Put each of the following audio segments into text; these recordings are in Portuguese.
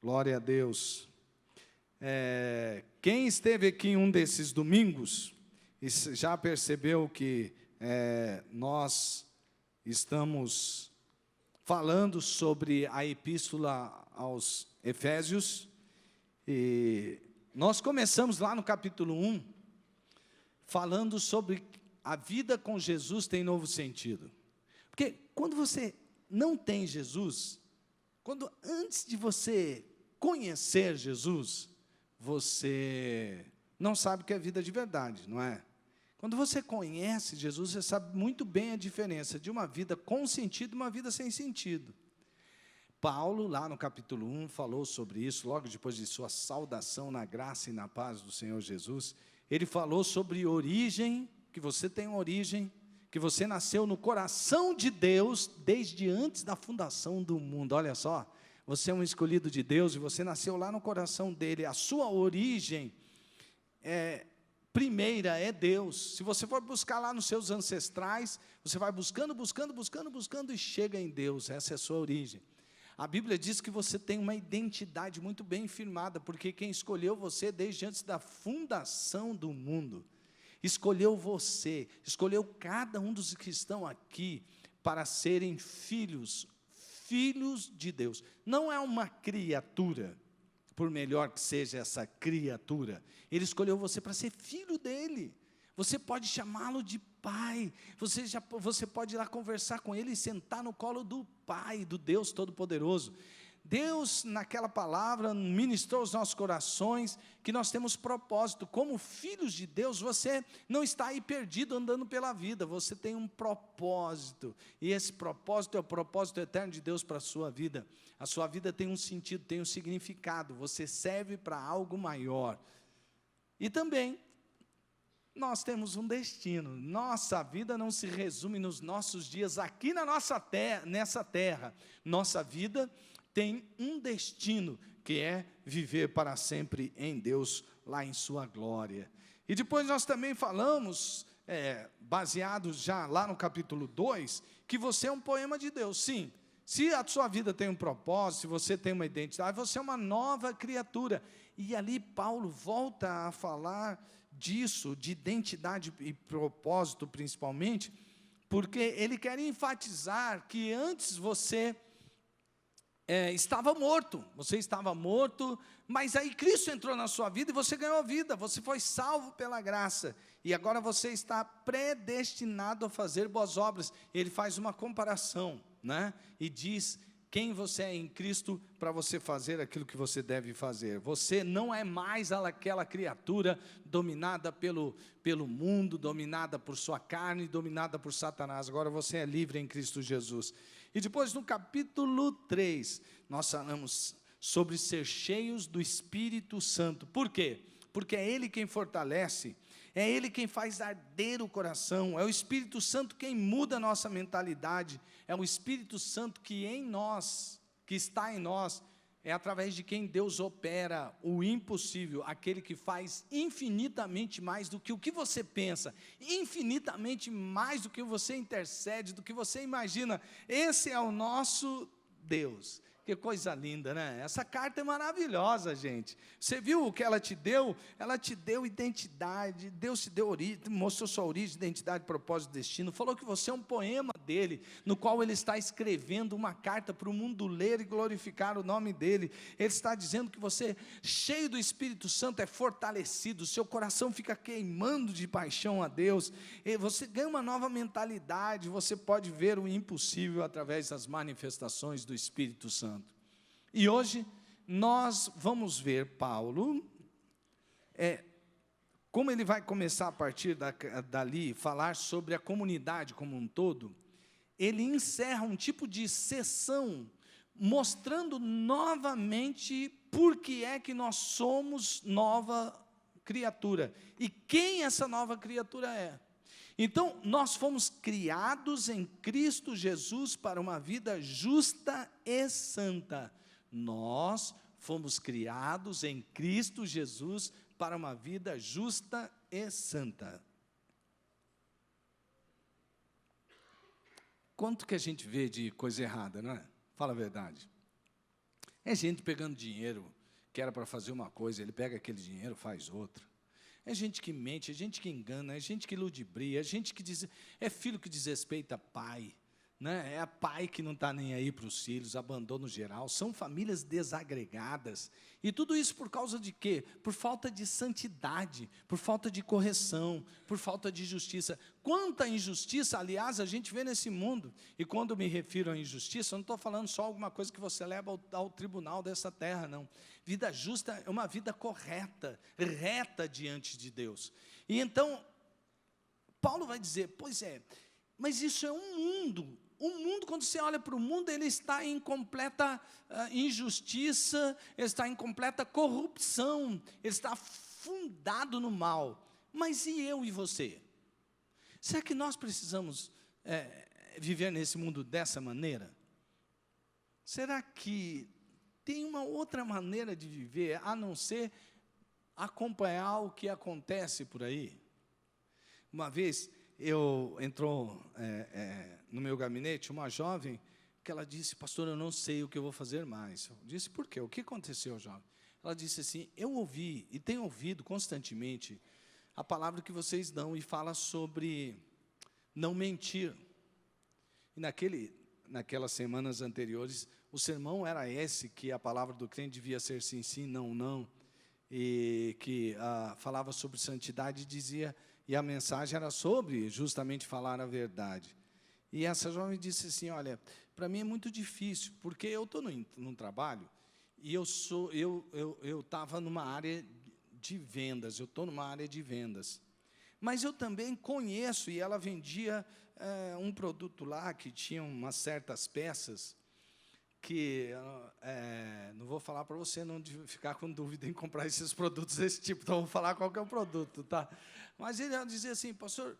Glória a Deus. Quem esteve aqui em um desses domingos, já percebeu que nós estamos falando sobre a epístola aos Efésios, e nós começamos lá no capítulo 1, falando sobre a vida com Jesus tem novo sentido. Porque quando você não tem Jesus, antes de você conhecer Jesus, você não sabe o que é vida de verdade, não é? Quando você conhece Jesus, você sabe muito bem a diferença de uma vida com sentido e uma vida sem sentido. Paulo, lá no capítulo 1, falou sobre isso, logo depois de sua saudação na graça e na paz do Senhor Jesus. Ele falou sobre origem, que você tem origem, que você nasceu no coração de Deus, desde antes da fundação do mundo. Olha só, você é um escolhido de Deus, e você nasceu lá no coração dele. A sua origem primeira é Deus. Se você for buscar lá nos seus ancestrais, você vai buscando, e chega em Deus. Essa é a sua origem. A Bíblia diz que você tem uma identidade muito bem firmada, porque quem escolheu você desde antes da fundação do mundo, escolheu você, escolheu cada um dos que estão aqui para serem filhos de Deus. Não é uma criatura, por melhor que seja essa criatura. Ele escolheu você para ser filho dele. Você pode chamá-lo de pai, você pode ir lá conversar com ele e sentar no colo do Pai, do Deus Todo-Poderoso. Deus, naquela palavra, ministrou aos nossos corações que nós temos propósito. Como filhos de Deus, você não está aí perdido andando pela vida, você tem um propósito, e esse propósito é o propósito eterno de Deus para a sua vida. A sua vida tem um sentido, tem um significado, você serve para algo maior. E também, nós temos um destino. Nossa vida não se resume nos nossos dias aqui nessa terra. Nossa vida tem um destino, que é viver para sempre em Deus, lá em sua glória. E depois nós também falamos, baseados já lá no capítulo 2, que você é um poema de Deus. Sim, se a sua vida tem um propósito, se você tem uma identidade, você é uma nova criatura. E ali Paulo volta a falar disso, de identidade e propósito principalmente, porque ele quer enfatizar que antes você estava morto, mas aí Cristo entrou na sua vida e você ganhou a vida, você foi salvo pela graça, e agora você está predestinado a fazer boas obras. Ele faz uma comparação, né? E diz quem você é em Cristo para você fazer aquilo que você deve fazer. Você não é mais aquela criatura dominada pelo mundo, dominada por sua carne, dominada por Satanás. Agora você é livre em Cristo Jesus. E depois no capítulo 3, nós falamos sobre ser cheios do Espírito Santo. Por quê? Porque é Ele quem fortalece, é Ele quem faz arder o coração, é o Espírito Santo quem muda a nossa mentalidade, é o Espírito Santo que está em nós, é através de quem Deus opera o impossível, aquele que faz infinitamente mais do que o que você pensa, infinitamente mais do que você intercede, do que você imagina. Esse é o nosso Deus. Que coisa linda, né? Essa carta é maravilhosa, gente. Você viu o que ela te deu? Ela te deu identidade, Deus te deu origem, mostrou sua origem, identidade, propósito, destino. Falou que você é um poema dele, no qual ele está escrevendo uma carta para o mundo ler e glorificar o nome dele. Ele está dizendo que você, cheio do Espírito Santo, é fortalecido, seu coração fica queimando de paixão a Deus, e você ganha uma nova mentalidade, você pode ver o impossível através das manifestações do Espírito Santo. E hoje nós vamos ver Paulo, como ele vai começar a partir dali, falar sobre a comunidade como um todo. Ele encerra um tipo de sessão, mostrando novamente por que é que nós somos nova criatura, e quem essa nova criatura é. Então, nós fomos criados em Cristo Jesus para uma vida justa e santa. Nós fomos criados em Cristo Jesus para uma vida justa e santa. Quanto que a gente vê de coisa errada, não é? Fala a verdade. É gente pegando dinheiro, que era para fazer uma coisa, ele pega aquele dinheiro, faz outra. É gente que mente, é gente que engana, é gente que ludibria, é gente que diz, é filho que desrespeita pai, né? É pai que não está nem aí para os filhos, abandono geral, são famílias desagregadas. E tudo isso por causa de quê? Por falta de santidade, por falta de correção, por falta de justiça. Quanta injustiça, aliás, a gente vê nesse mundo. E quando me refiro à injustiça, eu não estou falando só alguma coisa que você leva ao tribunal dessa terra, não. Vida justa é uma vida correta, reta diante de Deus. E então, Paulo vai dizer, pois é, mas isso é um mundo. O mundo, quando você olha para o mundo, ele está em completa injustiça, ele está em completa corrupção, ele está fundado no mal. Mas e eu e você? Será que nós precisamos viver nesse mundo dessa maneira? Será que tem uma outra maneira de viver, a não ser acompanhar o que acontece por aí? Uma vez, entrou no meu gabinete uma jovem, que ela disse, pastor, eu não sei o que eu vou fazer mais. Eu disse, por quê? O que aconteceu, jovem? Ela disse assim, eu ouvi, e tenho ouvido constantemente, a palavra que vocês dão, e fala sobre não mentir. E naquelas semanas anteriores, o sermão era esse, que a palavra do crente devia ser sim, sim, não, não, e que falava sobre santidade e dizia, e a mensagem era sobre justamente falar a verdade. E essa jovem disse assim, olha, para mim é muito difícil, porque eu estou num trabalho, e eu estava numa área de vendas, eu estou numa área de vendas. Mas eu também conheço, e ela vendia um produto lá, que tinha umas certas peças, que, não vou falar para você não ficar com dúvida em comprar esses produtos desse tipo, então vou falar qual que é o produto, tá? Mas ele dizia assim, pastor,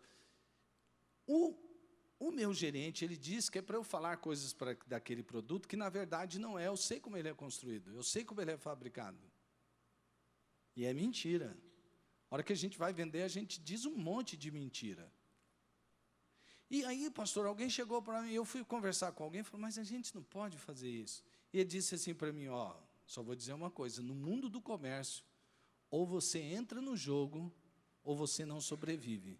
o meu gerente, ele diz que é para eu falar coisas daquele produto, que na verdade não é, eu sei como ele é construído, eu sei como ele é fabricado. E é mentira. A hora que a gente vai vender, a gente diz um monte de mentira. E aí, pastor, alguém chegou para mim, eu fui conversar com alguém, e falou, mas a gente não pode fazer isso. E ele disse assim para mim, só vou dizer uma coisa, no mundo do comércio, ou você entra no jogo, ou você não sobrevive.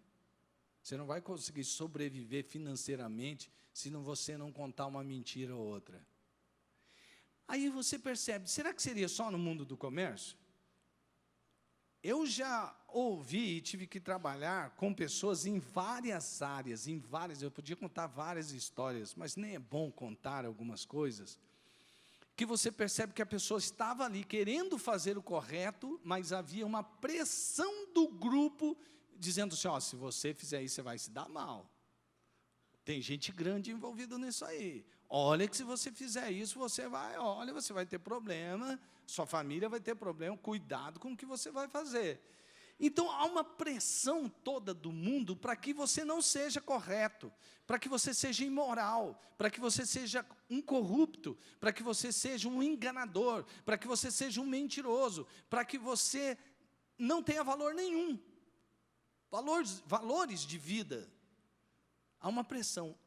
Você não vai conseguir sobreviver financeiramente, se você não contar uma mentira ou outra. Aí você percebe, será que seria só no mundo do comércio? Eu já ouvi e tive que trabalhar com pessoas em várias áreas, eu podia contar várias histórias, mas nem é bom contar algumas coisas, que você percebe que a pessoa estava ali querendo fazer o correto, mas havia uma pressão do grupo, dizendo assim, se você fizer isso, você vai se dar mal. Tem gente grande envolvida nisso aí. Olha que se você fizer isso, você vai ter problema, sua família vai ter problema, cuidado com o que você vai fazer. Então, há uma pressão toda do mundo para que você não seja correto, para que você seja imoral, para que você seja um corrupto, para que você seja um enganador, para que você seja um mentiroso, para que você não tenha valor nenhum, valores de vida. Há uma pressão.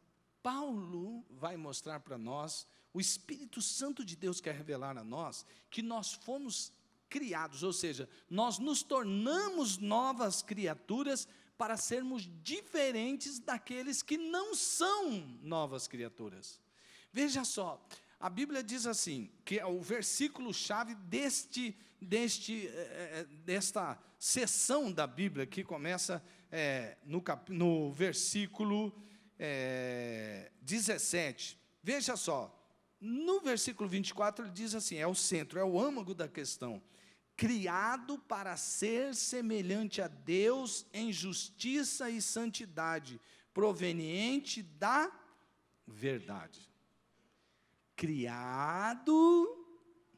Paulo vai mostrar para nós, o Espírito Santo de Deus quer revelar a nós, que nós fomos criados, ou seja, nós nos tornamos novas criaturas para sermos diferentes daqueles que não são novas criaturas. Veja só, a Bíblia diz assim, que é o versículo-chave desta seção da Bíblia, que começa no versículo 17, veja só, no versículo 24 ele diz assim, é o centro, é o âmago da questão, criado para ser semelhante a Deus em justiça e santidade, proveniente da verdade. Criado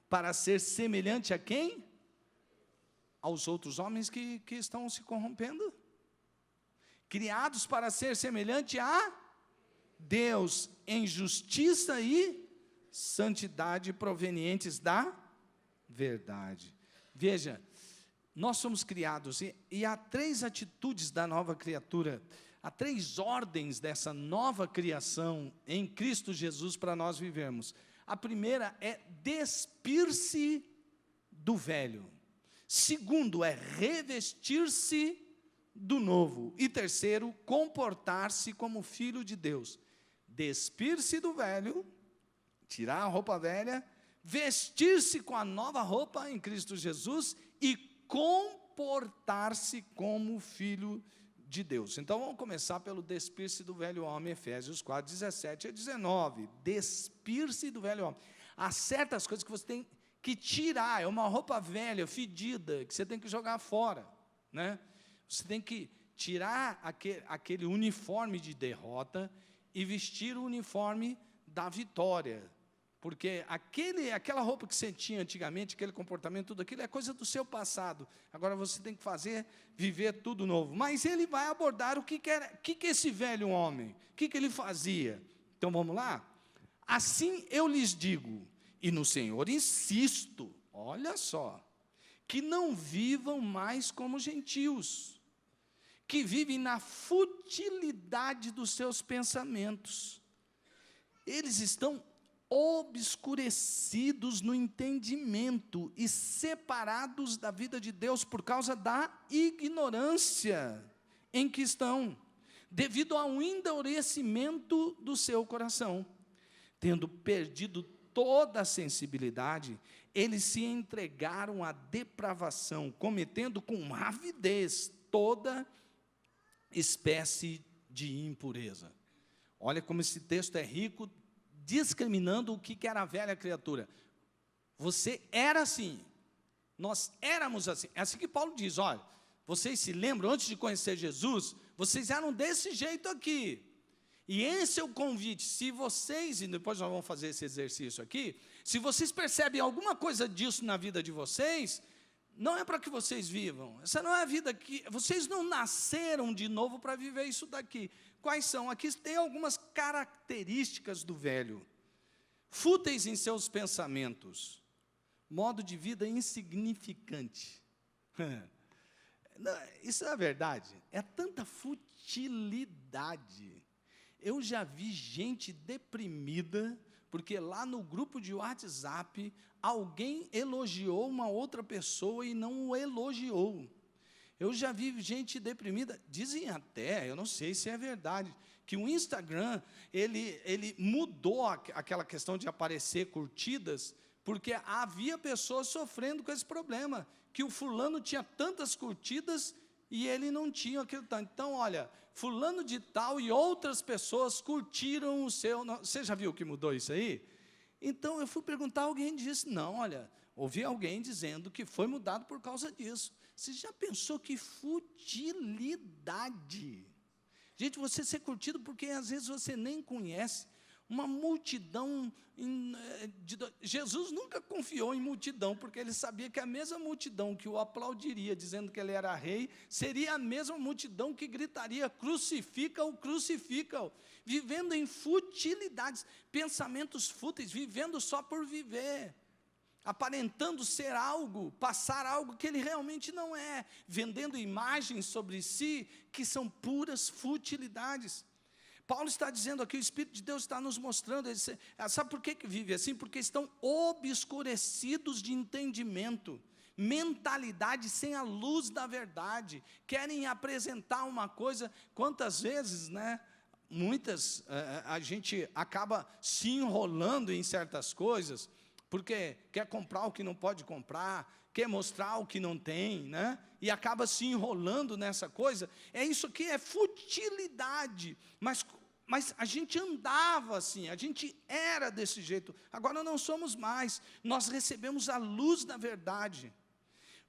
para ser semelhante a quem? Aos outros homens que estão se corrompendo. Criados para ser semelhante a Deus em justiça e santidade provenientes da verdade. Veja, nós somos criados e há 3 atitudes da nova criatura, há 3 ordens dessa nova criação em Cristo Jesus para nós vivermos. A primeira é despir-se do velho. Segundo é revestir-se do novo. E terceiro, comportar-se como filho de Deus. Despir-se do velho, tirar a roupa velha, vestir-se com a nova roupa em Cristo Jesus e comportar-se como filho de Deus. Então vamos começar pelo despir-se do velho homem, Efésios 4, 17 a 19. Despir-se do velho homem. Há certas coisas que você tem que tirar, é uma roupa velha, fedida, que você tem que jogar fora, né? Você tem que tirar aquele uniforme de derrota e vestir o uniforme da vitória, porque aquela roupa que você tinha antigamente, aquele comportamento, tudo aquilo é coisa do seu passado. Agora você tem que viver tudo novo. Mas ele vai abordar o que esse velho homem, o que ele fazia. Então vamos lá? Assim eu lhes digo, e no Senhor insisto, olha só, que não vivam mais como gentios, que vivem na futilidade dos seus pensamentos. Eles estão obscurecidos no entendimento e separados da vida de Deus por causa da ignorância em que estão, devido ao endurecimento do seu coração. Tendo perdido toda a sensibilidade, eles se entregaram à depravação, cometendo com avidez toda espécie de impureza. Olha como esse texto é rico, discriminando o que era a velha criatura. Você era assim, nós éramos assim. É assim que Paulo diz, olha, vocês se lembram, antes de conhecer Jesus, vocês eram desse jeito aqui. E esse é o convite, se vocês, e depois nós vamos fazer esse exercício aqui, se vocês percebem alguma coisa disso na vida de vocês, não é para que vocês vivam, essa não é a vida que, vocês não nasceram de novo para viver isso daqui. Quais são? Aqui tem algumas características do velho. Fúteis em seus pensamentos, modo de vida insignificante. Isso é a verdade, é tanta futilidade. Eu já vi gente deprimida, porque lá no grupo de WhatsApp, alguém elogiou uma outra pessoa e não o elogiou. Eu já vi gente deprimida, dizem até, eu não sei se é verdade, que o Instagram, ele mudou aquela questão de aparecer curtidas, porque havia pessoas sofrendo com esse problema, que o fulano tinha tantas curtidas e ele não tinha aquilo tanto. Então, olha, fulano de tal e outras pessoas curtiram o seu... Você já viu que mudou isso aí? Então, eu fui perguntar, alguém disse, não, olha, ouvi alguém dizendo que foi mudado por causa disso. Você já pensou que futilidade? Gente, você ser curtido porque às vezes você nem conhece uma multidão. Jesus nunca confiou em multidão, porque ele sabia que a mesma multidão que o aplaudiria, dizendo que ele era rei, seria a mesma multidão que gritaria, crucifica-o, crucifica-o, vivendo em futilidades, pensamentos fúteis, vivendo só por viver, aparentando ser algo, passar algo que ele realmente não é, vendendo imagens sobre si, que são puras futilidades. Paulo está dizendo aqui, o Espírito de Deus está nos mostrando, ele diz, sabe por que vive assim? Porque estão obscurecidos de entendimento, mentalidade sem a luz da verdade, querem apresentar uma coisa, quantas vezes, né? Muitas, a gente acaba se enrolando em certas coisas, porque quer comprar o que não pode comprar, quer mostrar o que não tem, né? E acaba se enrolando nessa coisa. É isso aqui, é futilidade, mas a gente andava assim, a gente era desse jeito, agora não somos mais, nós recebemos a luz da verdade.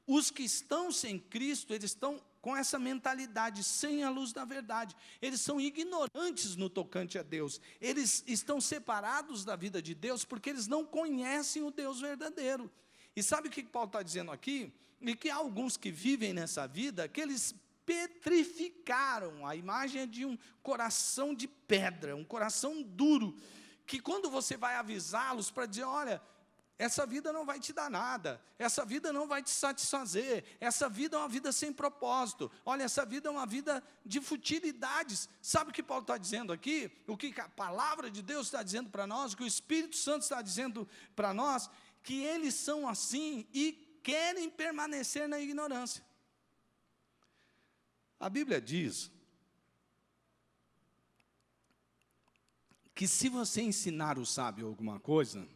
Os que estão sem Cristo, eles estão com essa mentalidade, sem a luz da verdade, eles são ignorantes no tocante a Deus, eles estão separados da vida de Deus, porque eles não conhecem o Deus verdadeiro. E sabe o que Paulo está dizendo aqui? E que há alguns que vivem nessa vida, que eles petrificaram, a imagem é de um coração de pedra, um coração duro, que quando você vai avisá-los para dizer, olha, essa vida não vai te dar nada, essa vida não vai te satisfazer, essa vida é uma vida sem propósito, olha, essa vida é uma vida de futilidades. Sabe o que Paulo está dizendo aqui? O que a palavra de Deus está dizendo para nós, o que o Espírito Santo está dizendo para nós, que eles são assim e querem permanecer na ignorância. A Bíblia diz que se você ensinar o sábio alguma coisa,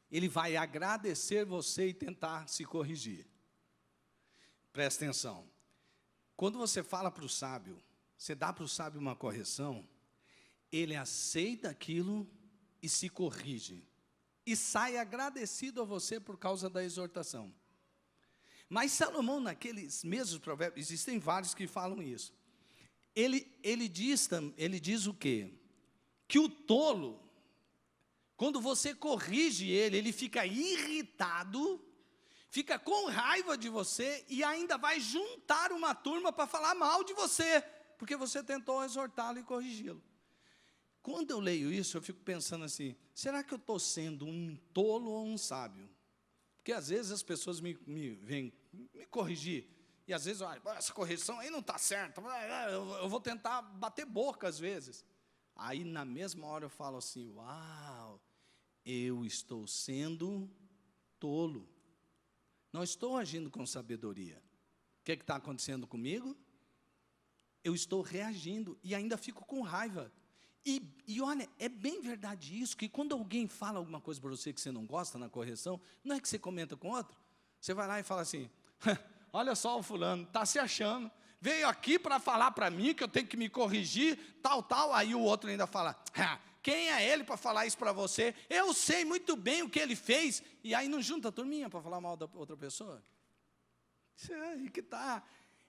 ele vai agradecer você e tentar se corrigir. Presta atenção. Quando você fala para o sábio, você dá para o sábio uma correção, ele aceita aquilo e se corrige. E sai agradecido a você por causa da exortação. Mas Salomão, naqueles mesmos provérbios, existem vários que falam isso. Ele diz o quê? Que o tolo, quando você corrige ele fica irritado, fica com raiva de você e ainda vai juntar uma turma para falar mal de você, porque você tentou exortá-lo e corrigi-lo. Quando eu leio isso, eu fico pensando assim, será que eu estou sendo um tolo ou um sábio? Porque às vezes as pessoas me vêm me corrigir, e às vezes, olha, essa correção aí não está certa, eu vou tentar bater boca às vezes. Aí na mesma hora eu falo assim, uau, eu estou sendo tolo, não estou agindo com sabedoria. O que está acontecendo comigo? Eu estou reagindo e ainda fico com raiva. E olha, é bem verdade isso, que quando alguém fala alguma coisa para você que você não gosta na correção, não é que você comenta com outro, você vai lá e fala assim, olha só o fulano, está se achando, veio aqui para falar para mim que eu tenho que me corrigir, tal, aí o outro ainda fala, quem é ele para falar isso para você? Eu sei muito bem o que ele fez, e aí não junta a turminha para falar mal da outra pessoa? Isso é aí que está,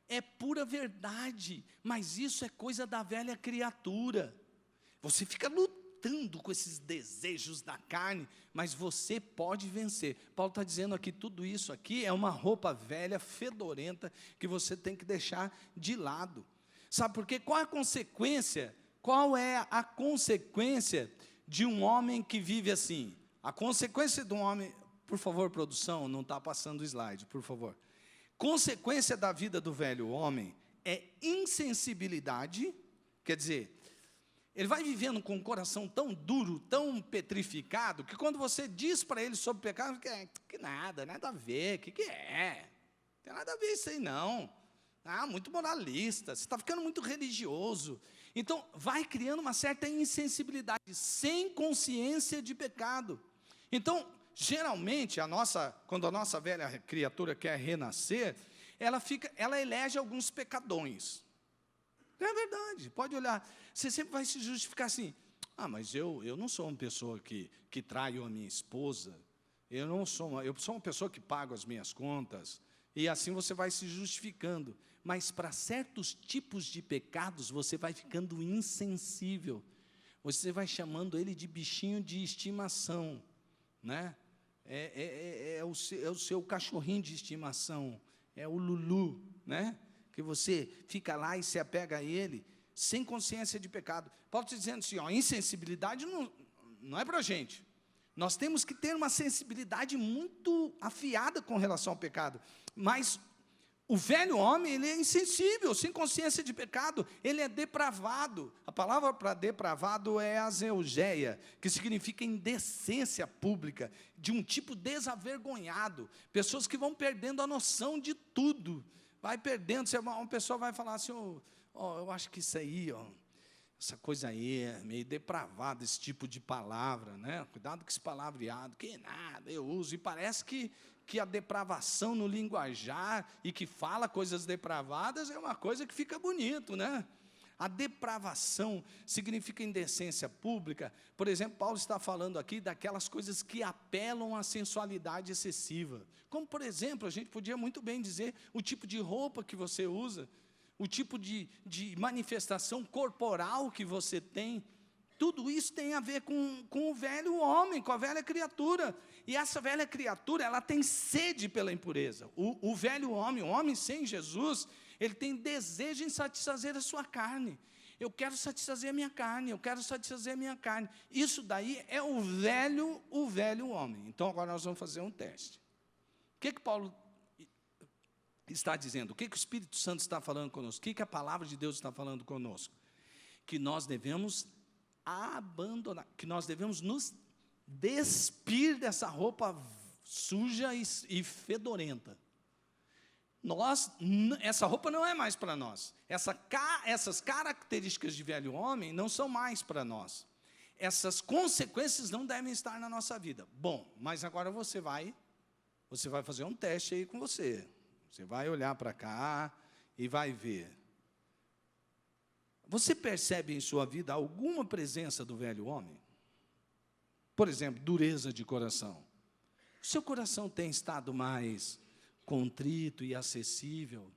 é pura verdade, mas isso é coisa da velha criatura. Você fica lutando com esses desejos da carne, mas você pode vencer. Paulo está dizendo aqui, tudo isso aqui é uma roupa velha, fedorenta, que você tem que deixar de lado. Sabe por quê? Qual é a consequência? Qual é a consequência de um homem que vive assim? A consequência de um homem... Por favor, produção, não está passando o slide, por favor. Consequência da vida do velho homem é insensibilidade, quer dizer... Ele vai vivendo com um coração tão duro, tão petrificado, que quando você diz para ele sobre o pecado, que nada a ver, que é? Não tem nada a ver isso aí não. Muito moralista, você está ficando muito religioso. Então, vai criando uma certa insensibilidade, sem consciência de pecado. Então, geralmente, quando a nossa velha criatura quer renascer, ela elege alguns pecadões. É verdade, pode olhar. Você sempre vai se justificar assim, mas eu não sou uma pessoa que traio a minha esposa, eu sou uma pessoa que pago as minhas contas, e assim você vai se justificando. Mas para certos tipos de pecados, você vai ficando insensível, você vai chamando ele de bichinho de estimação, né? É o seu cachorrinho de estimação, é o Lulu, né? Que você fica lá e se apega a ele, sem consciência de pecado. Paulo está dizendo assim, insensibilidade não é para a gente. Nós temos que ter uma sensibilidade muito afiada com relação ao pecado. Mas o velho homem, ele é insensível, sem consciência de pecado, ele é depravado. A palavra para depravado é azeugeia, que significa indecência pública, de um tipo desavergonhado. Pessoas que vão perdendo a noção de tudo. Vai perdendo, uma pessoa vai falar assim, eu acho que isso aí, essa coisa aí é meio depravado, esse tipo de palavra, né? Cuidado com esse palavreado, que nada, eu uso, e parece que a depravação no linguajar, e que fala coisas depravadas, é uma coisa que fica bonito, né? A depravação significa indecência pública. Por exemplo, Paulo está falando aqui daquelas coisas que apelam à sensualidade excessiva. Como, por exemplo, a gente podia muito bem dizer o tipo de roupa que você usa, o tipo de manifestação corporal que você tem. Tudo isso tem a ver com o velho homem, com a velha criatura. E essa velha criatura, ela tem sede pela impureza. O velho homem, o homem sem Jesus, ele tem desejo em satisfazer a sua carne. Eu quero satisfazer a minha carne, eu quero satisfazer a minha carne. Isso daí é o velho homem. Então, agora nós vamos fazer um teste. O que Paulo está dizendo? O que o Espírito Santo está falando conosco? O que a palavra de Deus está falando conosco? Que nós devemos abandonar, que nós devemos nos despir dessa roupa suja e fedorenta. Essa roupa não é mais para nós. Essas características de velho homem não são mais para nós. Essas consequências não devem estar na nossa vida. Bom, mas agora você vai fazer um teste aí com você. Você vai olhar para cá e vai ver. Você percebe em sua vida alguma presença do velho homem? Por exemplo, dureza de coração. O seu coração tem estado mais contrito e acessível?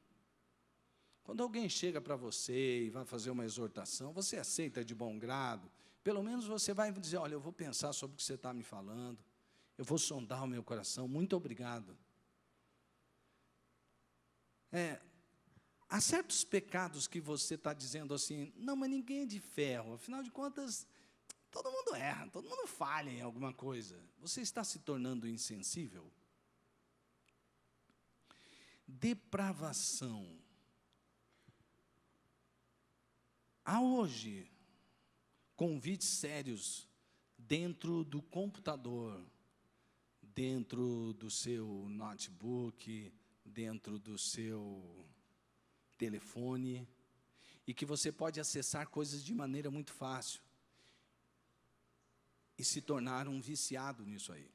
Quando alguém chega para você e vai fazer uma exortação, você aceita de bom grado? Pelo menos você vai dizer, olha, eu vou pensar sobre o que você está me falando, eu vou sondar o meu coração, muito obrigado. Há certos pecados que você está dizendo assim, não, mas ninguém é de ferro, afinal de contas, todo mundo erra, todo mundo falha em alguma coisa. Você está se tornando insensível? Depravação. Há hoje convites sérios dentro do computador, dentro do seu notebook, dentro do seu telefone, e que você pode acessar coisas de maneira muito fácil e se tornar um viciado nisso aí.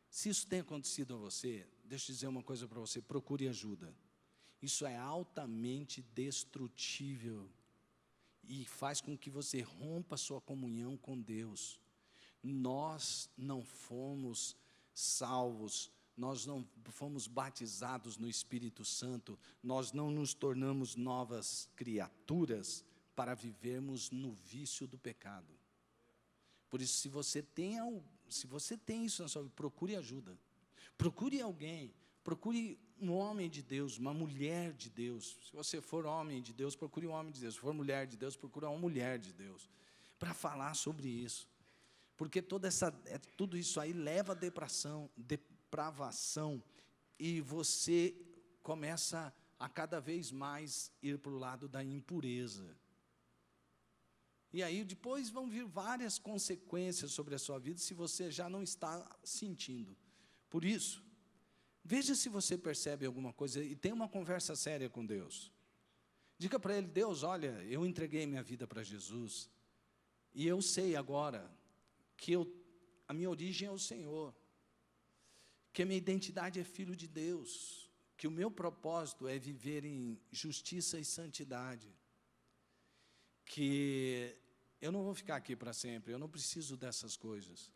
Se isso tem acontecido a você, deixa eu dizer uma coisa para você, procure ajuda. Isso é altamente destrutível e faz com que você rompa a sua comunhão com Deus. Nós não fomos salvos, nós não fomos batizados no Espírito Santo, nós não nos tornamos novas criaturas para vivermos no vício do pecado. Por isso, se você tem isso na sua vida, procure ajuda. Procure alguém, procure um homem de Deus, uma mulher de Deus. Se você for homem de Deus, procure um homem de Deus. Se for mulher de Deus, procure uma mulher de Deus, para falar sobre isso. Porque tudo isso aí leva a depravação, e você começa a cada vez mais ir para o lado da impureza. E aí depois vão vir várias consequências sobre a sua vida, se você já não está sentindo. Por isso, veja se você percebe alguma coisa e tenha uma conversa séria com Deus. Diga para Ele, Deus, olha, eu entreguei minha vida para Jesus, e eu sei agora que a minha origem é o Senhor, que a minha identidade é filho de Deus, que o meu propósito é viver em justiça e santidade, que eu não vou ficar aqui para sempre, eu não preciso dessas coisas.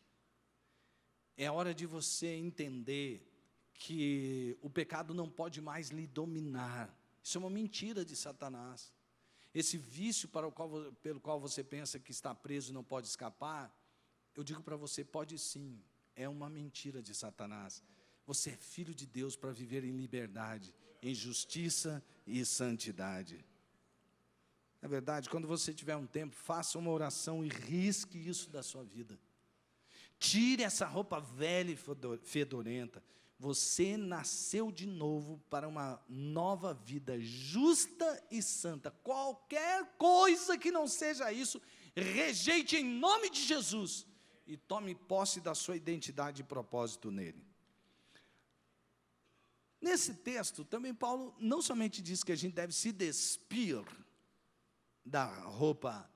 É hora de você entender que o pecado não pode mais lhe dominar. Isso é uma mentira de Satanás. Esse vício pelo qual você pensa que está preso e não pode escapar, eu digo para você, pode sim, é uma mentira de Satanás. Você é filho de Deus para viver em liberdade, em justiça e santidade. Na verdade, quando você tiver um tempo, faça uma oração e risque isso da sua vida. Tire essa roupa velha e fedorenta. Você nasceu de novo para uma nova vida justa e santa. Qualquer coisa que não seja isso, rejeite em nome de Jesus e tome posse da sua identidade e propósito nele. Nesse texto, também Paulo não somente diz que a gente deve se despir da roupa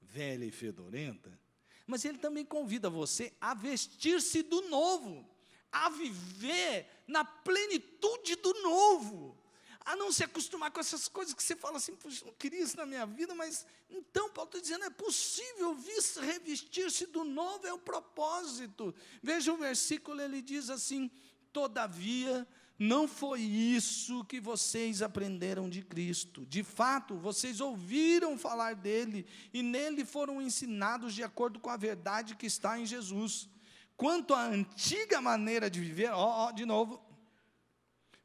velha e fedorenta, mas ele também convida você a vestir-se do novo, a viver na plenitude do novo, a não se acostumar com essas coisas que você fala assim, puxa, não queria isso na minha vida, mas então Paulo está dizendo, é possível revestir-se do novo, é o propósito. Veja o versículo, ele diz assim, todavia, não foi isso que vocês aprenderam de Cristo. De fato, vocês ouviram falar dele e nele foram ensinados de acordo com a verdade que está em Jesus. Quanto à antiga maneira de viver, de novo,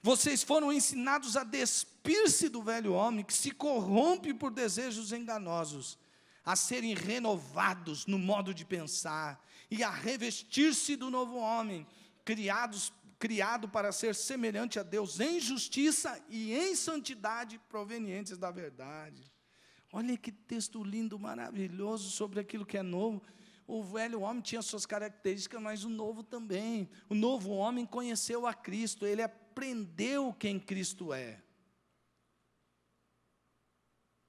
Vocês foram ensinados a despir-se do velho homem, que se corrompe por desejos enganosos, a serem renovados no modo de pensar, e a revestir-se do novo homem, criado para ser semelhante a Deus em justiça e em santidade provenientes da verdade. Olha que texto lindo, maravilhoso sobre aquilo que é novo. O velho homem tinha suas características, mas o novo também. O novo homem conheceu a Cristo, ele aprendeu quem Cristo é.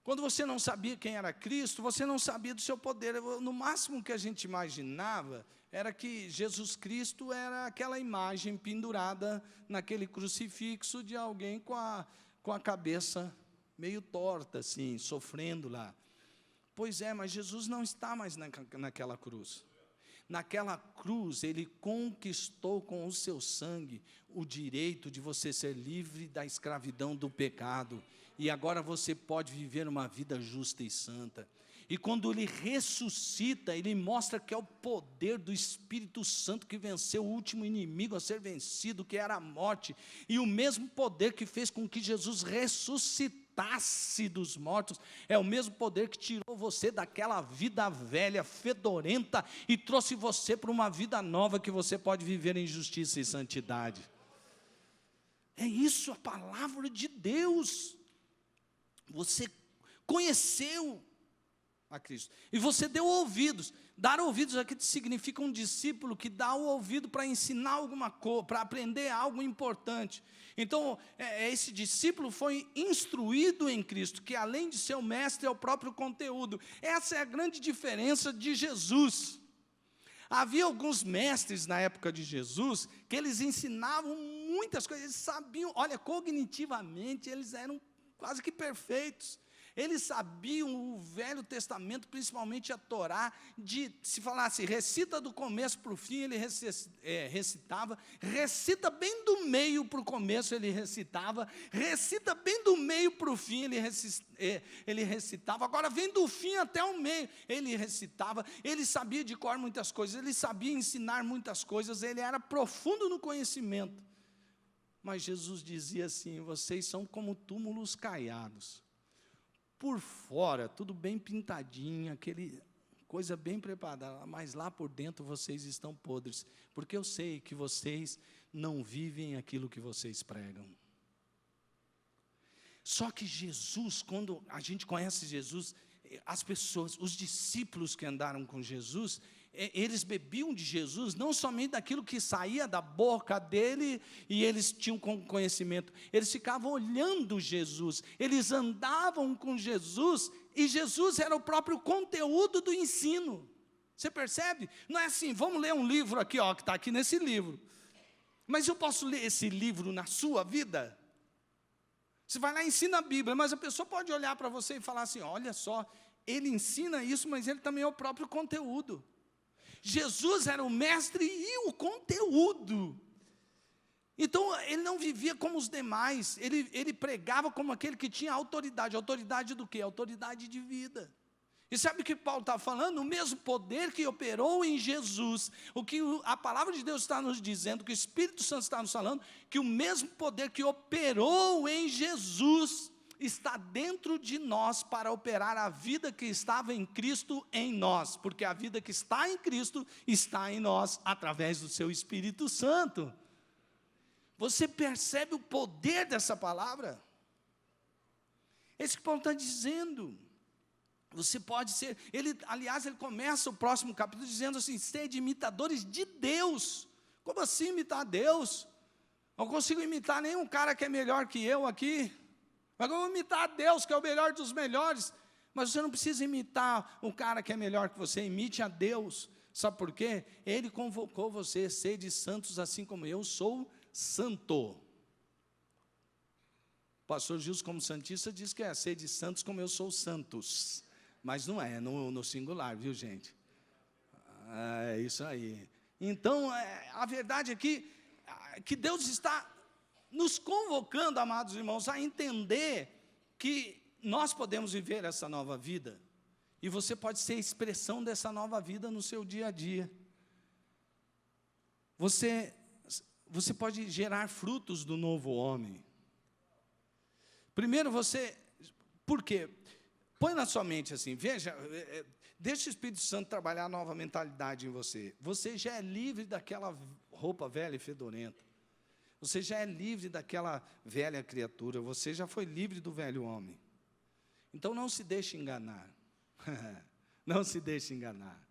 Quando você não sabia quem era Cristo, você não sabia do seu poder. No máximo que a gente imaginava era que Jesus Cristo era aquela imagem pendurada naquele crucifixo de alguém com a cabeça meio torta, assim, sofrendo lá. Pois é, mas Jesus não está mais naquela cruz. Naquela cruz, Ele conquistou com o seu sangue o direito de você ser livre da escravidão do pecado. E agora você pode viver uma vida justa e santa. E quando Ele ressuscita, Ele mostra que é o poder do Espírito Santo que venceu o último inimigo a ser vencido, que era a morte. E o mesmo poder que fez com que Jesus ressuscitasse dos mortos, é o mesmo poder que tirou você daquela vida velha, fedorenta, e trouxe você para uma vida nova, que você pode viver em justiça e santidade. É isso a palavra de Deus. Você conheceu a Cristo, e você deu ouvidos. Dar ouvidos aqui significa um discípulo que dá o ouvido para ensinar alguma coisa, para aprender algo importante. Então, esse discípulo foi instruído em Cristo, que além de ser o mestre, é o próprio conteúdo. Essa é a grande diferença de Jesus. Havia alguns mestres na época de Jesus, que eles ensinavam muitas coisas, eles sabiam, olha, cognitivamente, eles eram quase que perfeitos. Eles sabiam o Velho Testamento, principalmente a Torá, se falasse, recita do começo para o fim, ele recitava, recita bem do meio para o começo, ele recitava, recita bem do meio para o fim, ele recitava, agora vem do fim até o meio, ele recitava, ele sabia de cor muitas coisas, ele sabia ensinar muitas coisas, ele era profundo no conhecimento. Mas Jesus dizia assim, vocês são como túmulos caiados. Por fora, tudo bem pintadinho, aquele coisa bem preparada, mas lá por dentro vocês estão podres, porque eu sei que vocês não vivem aquilo que vocês pregam. Só que Jesus, quando a gente conhece Jesus, as pessoas, os discípulos que andaram com Jesus, eles bebiam de Jesus, não somente daquilo que saía da boca dele, e eles tinham conhecimento, eles ficavam olhando Jesus, eles andavam com Jesus, e Jesus era o próprio conteúdo do ensino. Você percebe? Não é assim, vamos ler um livro aqui, ó, que está aqui nesse livro, mas eu posso ler esse livro na sua vida? Você vai lá e ensina a Bíblia, mas a pessoa pode olhar para você e falar assim, olha só, ele ensina isso, mas ele também é o próprio conteúdo. Jesus era o mestre e o conteúdo. Então, ele não vivia como os demais, ele pregava como aquele que tinha autoridade. Autoridade do quê? Autoridade de vida. E sabe o que Paulo está falando? O mesmo poder que operou em Jesus, o que a palavra de Deus está nos dizendo, que o Espírito Santo está nos falando, que o mesmo poder que operou em Jesus está dentro de nós para operar a vida que estava em Cristo em nós, porque a vida que está em Cristo está em nós através do seu Espírito Santo. Você percebe o poder dessa palavra? Esse que Paulo está dizendo. Você pode ser, aliás, ele começa o próximo capítulo dizendo assim, sede imitadores de Deus. Como assim imitar Deus? Não consigo imitar nenhum cara que é melhor que eu aqui. Mas eu vou imitar a Deus, que é o melhor dos melhores. Mas você não precisa imitar um cara que é melhor que você, imite a Deus. Sabe por quê? Ele convocou você, sede santos assim como eu sou santo. O pastor Gilson, como santista, diz que é sede santos como eu sou santos. Mas não é, no singular, viu, gente? É isso aí. Então, a verdade é que Deus está nos convocando, amados irmãos, a entender que nós podemos viver essa nova vida, e você pode ser a expressão dessa nova vida no seu dia a dia. Você você pode gerar frutos do novo homem. Primeiro por quê? Põe na sua mente assim, veja, deixa o Espírito Santo trabalhar a nova mentalidade em você. Você já é livre daquela roupa velha e fedorenta. Você já é livre daquela velha criatura. Você já foi livre do velho homem. Então, não se deixe enganar. Não se deixe enganar.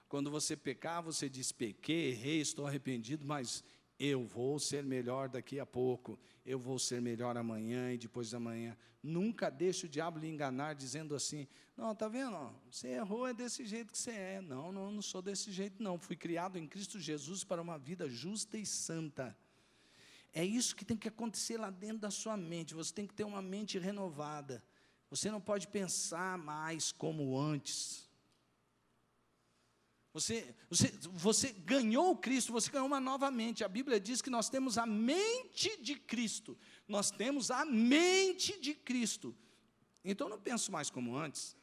Quando você pecar, você diz, pequei, errei, estou arrependido, mas eu vou ser melhor daqui a pouco. Eu vou ser melhor amanhã e depois da manhã. Nunca deixe o diabo lhe enganar dizendo assim, não, está vendo? Você errou, é desse jeito que você é. Não, não sou desse jeito, não. Fui criado em Cristo Jesus para uma vida justa e santa. É isso que tem que acontecer lá dentro da sua mente. Você tem que ter uma mente renovada. Você não pode pensar mais como antes. Você ganhou Cristo, você ganhou uma nova mente. A Bíblia diz que nós temos a mente de Cristo. Nós temos a mente de Cristo. Então, eu não penso mais como antes.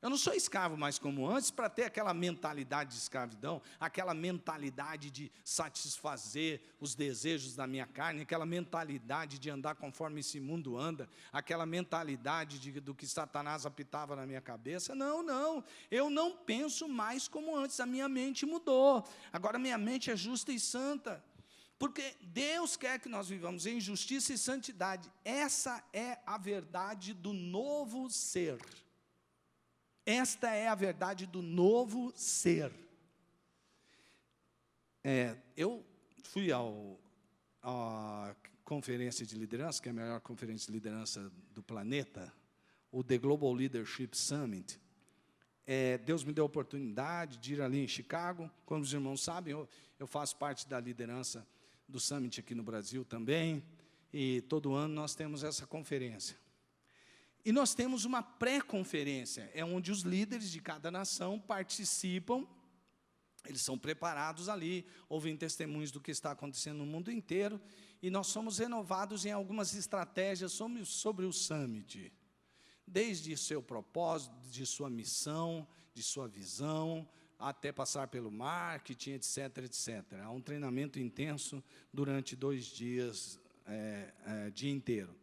Eu não sou escravo mais como antes para ter aquela mentalidade de escravidão, aquela mentalidade de satisfazer os desejos da minha carne, aquela mentalidade de andar conforme esse mundo anda, aquela mentalidade do que Satanás apitava na minha cabeça. Não, eu não penso mais como antes, a minha mente mudou. Agora minha mente é justa e santa, porque Deus quer que nós vivamos em justiça e santidade. Essa é a verdade do novo ser. Esta é a verdade do novo ser. Eu fui à conferência de liderança, que é a melhor conferência de liderança do planeta, o The Global Leadership Summit. Deus me deu a oportunidade de ir ali em Chicago. Como os irmãos sabem, eu faço parte da liderança do Summit aqui no Brasil também, e todo ano nós temos essa conferência. E nós temos uma pré-conferência, onde os líderes de cada nação participam, eles são preparados ali, ouvem testemunhos do que está acontecendo no mundo inteiro, e nós somos renovados em algumas estratégias sobre o Summit, desde seu propósito, de sua missão, de sua visão, até passar pelo marketing, etc. Há um treinamento intenso durante 2 dias, dia inteiro.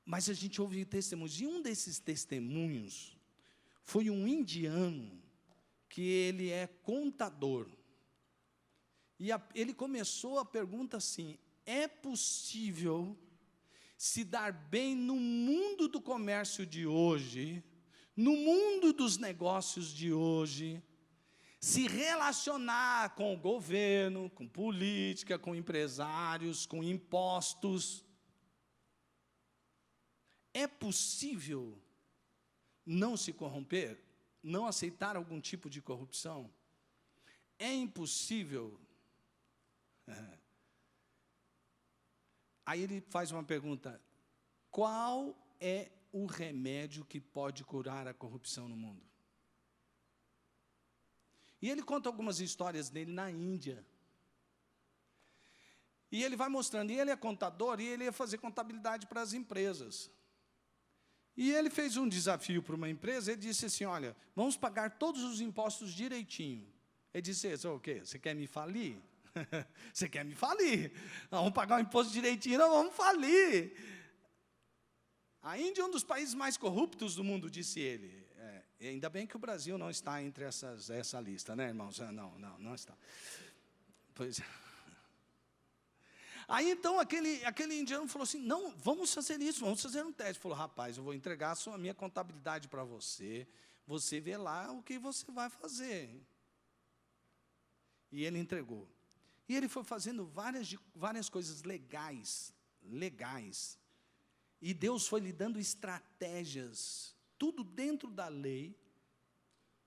Mas a gente ouve testemunhos, e um desses testemunhos foi um indiano, que ele é contador. E ele começou a pergunta assim, é possível se dar bem no mundo do comércio de hoje, no mundo dos negócios de hoje, se relacionar com o governo, com política, com empresários, com impostos? É possível não se corromper? Não aceitar algum tipo de corrupção? É impossível? Aí ele faz uma pergunta, qual é o remédio que pode curar a corrupção no mundo? E ele conta algumas histórias dele na Índia. E ele vai mostrando, e ele é contador, e ele ia fazer contabilidade para as empresas. E ele fez um desafio para uma empresa, ele disse assim, olha, vamos pagar todos os impostos direitinho. Ele disse, o quê? Você quer me falir? Você quer me falir? Vamos pagar o imposto direitinho, não, vamos falir. A Índia é um dos países mais corruptos do mundo, disse ele. Ainda bem que o Brasil não está entre essa lista, né, irmãos? Não está. Pois é. Aí, então, aquele indiano falou assim, não, vamos fazer isso, vamos fazer um teste. Ele falou, rapaz, eu vou entregar a minha contabilidade para você, você vê lá o que você vai fazer. E ele entregou. E ele foi fazendo várias coisas legais. E Deus foi lhe dando estratégias, tudo dentro da lei,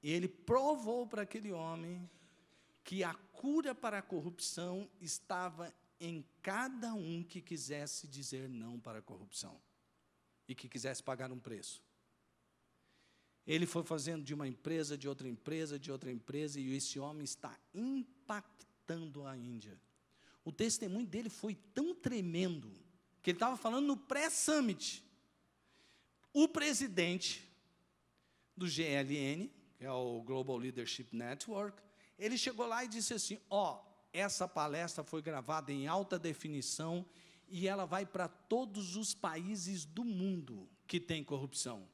e ele provou para aquele homem que a cura para a corrupção estava em cada um que quisesse dizer não para a corrupção e que quisesse pagar um preço. Ele foi fazendo de uma empresa, de outra empresa, e esse homem está impactando a Índia. O testemunho dele foi tão tremendo, que ele estava falando no pré-summit. O presidente do GLN, que é o Global Leadership Network, ele chegou lá e disse assim, essa palestra foi gravada em alta definição e ela vai para todos os países do mundo que tem corrupção.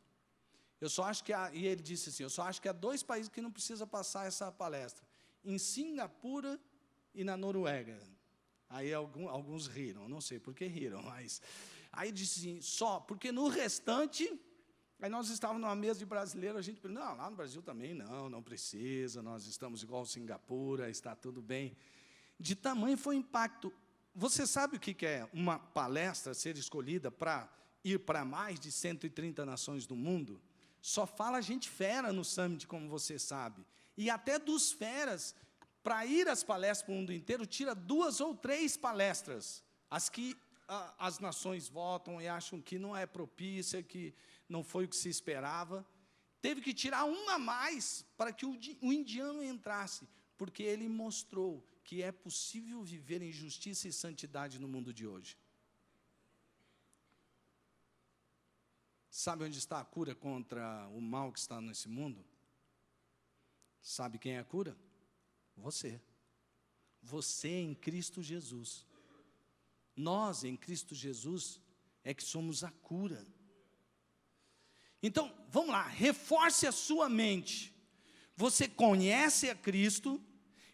Eu só acho e ele disse assim, eu só acho que há 2 países que não precisa passar essa palestra, em Singapura e na Noruega. Aí alguns riram, não sei por que riram, mas... Aí disse assim, só, porque no restante... Aí nós estávamos numa mesa de brasileiro, a gente pensou, não, lá no Brasil também não precisa, nós estamos igual Singapura, está tudo bem. De tamanho foi o impacto. Você sabe o que é uma palestra ser escolhida para ir para mais de 130 nações do mundo? Só fala gente fera no Summit, como você sabe. E até dos feras, para ir às palestras para o mundo inteiro, tira 2 ou 3 palestras. As que as nações votam e acham que não é propícia, que não foi o que se esperava. Teve que tirar uma a mais para que o indiano entrasse, porque ele mostrou que é possível viver em justiça e santidade no mundo de hoje. Sabe onde está a cura contra o mal que está nesse mundo? Sabe quem é a cura? Você. Você em Cristo Jesus. Nós, em Cristo Jesus, é que somos a cura. Então, vamos lá, reforce a sua mente. Você conhece a Cristo,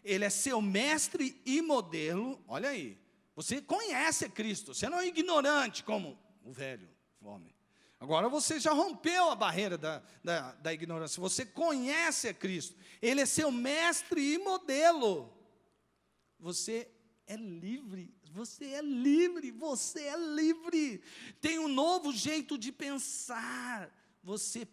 Ele é seu mestre e modelo. Olha aí, você conhece a Cristo, você não é ignorante como o velho homem. Agora você já rompeu a barreira da ignorância, você conhece a Cristo, Ele é seu mestre e modelo. Você é livre, você é livre, você é livre. Tem um novo jeito de pensar. Você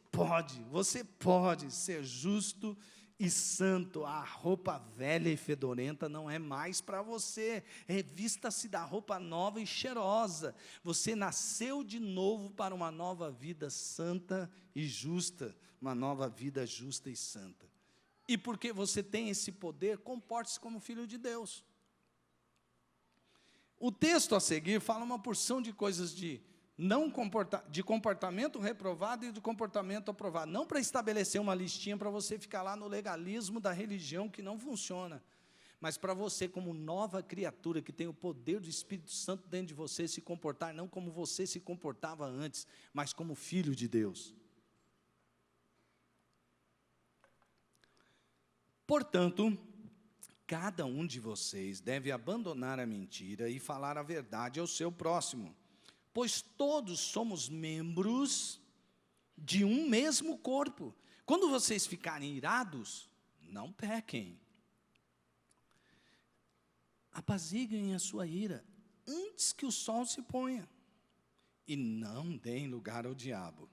pode ser justo e santo. A roupa velha e fedorenta não é mais para você. Revista-se da roupa nova e cheirosa. Você nasceu de novo para uma nova vida santa e justa. Uma nova vida justa e santa. E porque você tem esse poder, comporte-se como filho de Deus. O texto a seguir fala uma porção de coisas de comportamento reprovado e de comportamento aprovado. Não para estabelecer uma listinha para você ficar lá no legalismo da religião que não funciona, mas para você, como nova criatura que tem o poder do Espírito Santo dentro de você, se comportar não como você se comportava antes, mas como filho de Deus. Portanto, cada um de vocês deve abandonar a mentira e falar a verdade ao seu próximo, pois todos somos membros de um mesmo corpo. Quando vocês ficarem irados, não pequem. Apaziguem a sua ira antes que o sol se ponha, e não deem lugar ao diabo.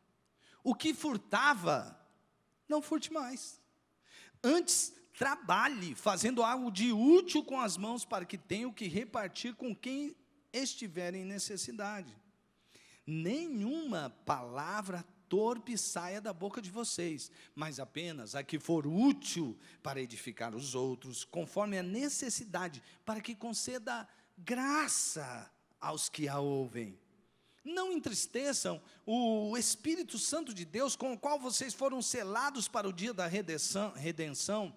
O que furtava, não furte mais. Antes, trabalhe, fazendo algo de útil com as mãos, para que tenha o que repartir com quem estiver em necessidade. Nenhuma palavra torpe saia da boca de vocês, mas apenas a que for útil para edificar os outros, conforme a necessidade, para que conceda graça aos que a ouvem. Não entristeçam o Espírito Santo de Deus, com o qual vocês foram selados para o dia da redenção.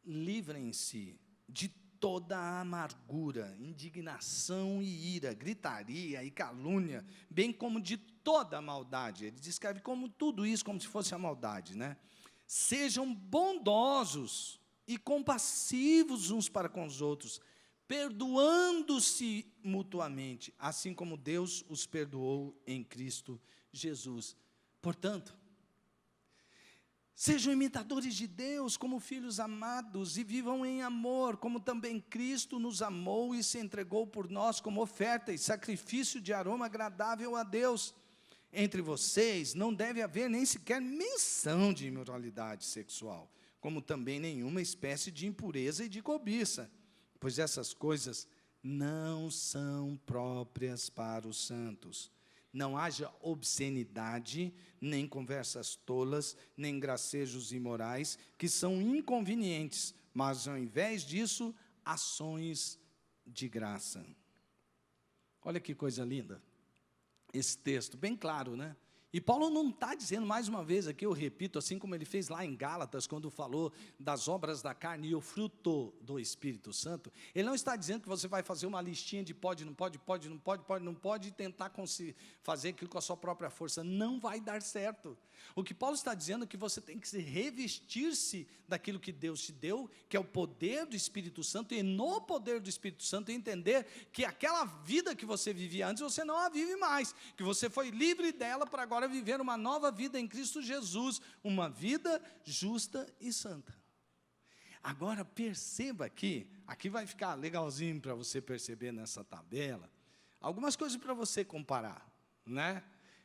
Livrem-se de toda a amargura, indignação e ira, gritaria e calúnia, bem como de toda a maldade. Ele descreve como tudo isso, como se fosse a maldade, né? Sejam bondosos e compassivos uns para com os outros, perdoando-se mutuamente, assim como Deus os perdoou em Cristo Jesus. Portanto, sejam imitadores de Deus como filhos amados e vivam em amor, como também Cristo nos amou e se entregou por nós como oferta e sacrifício de aroma agradável a Deus. Entre vocês não deve haver nem sequer menção de imoralidade sexual, como também nenhuma espécie de impureza e de cobiça, pois essas coisas não são próprias para os santos. Não haja obscenidade, nem conversas tolas, nem gracejos imorais, que são inconvenientes, mas, ao invés disso, ações de graça. Olha que coisa linda, esse texto, bem claro, né? E Paulo não está dizendo, mais uma vez aqui, eu repito, assim como ele fez lá em Gálatas, quando falou das obras da carne e o fruto do Espírito Santo, ele não está dizendo que você vai fazer uma listinha de pode, não pode, pode, não pode, pode, não pode, e tentar fazer aquilo com a sua própria força. Não vai dar certo. O que Paulo está dizendo é que você tem que se revestir-se daquilo que Deus te deu, que é o poder do Espírito Santo, e no poder do Espírito Santo entender que aquela vida que você vivia antes, você não a vive mais, que você foi livre dela para agora viver uma nova vida em Cristo Jesus, uma vida justa e santa. Agora perceba aqui vai ficar legalzinho para você perceber nessa tabela, algumas coisas para você comparar, né?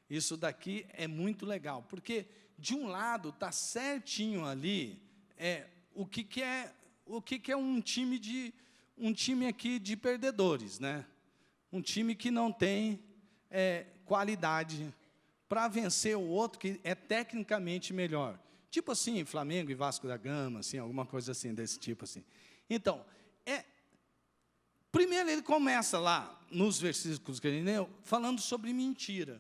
Isso daqui é muito legal, porque de um lado está certinho ali o que é um time aqui de perdedores, né? Um time que não tem qualidade para vencer o outro que é tecnicamente melhor. Tipo assim, Flamengo e Vasco da Gama, assim, alguma coisa assim, desse tipo assim. Então, primeiro ele começa lá, nos versículos que ele leu, falando sobre mentira.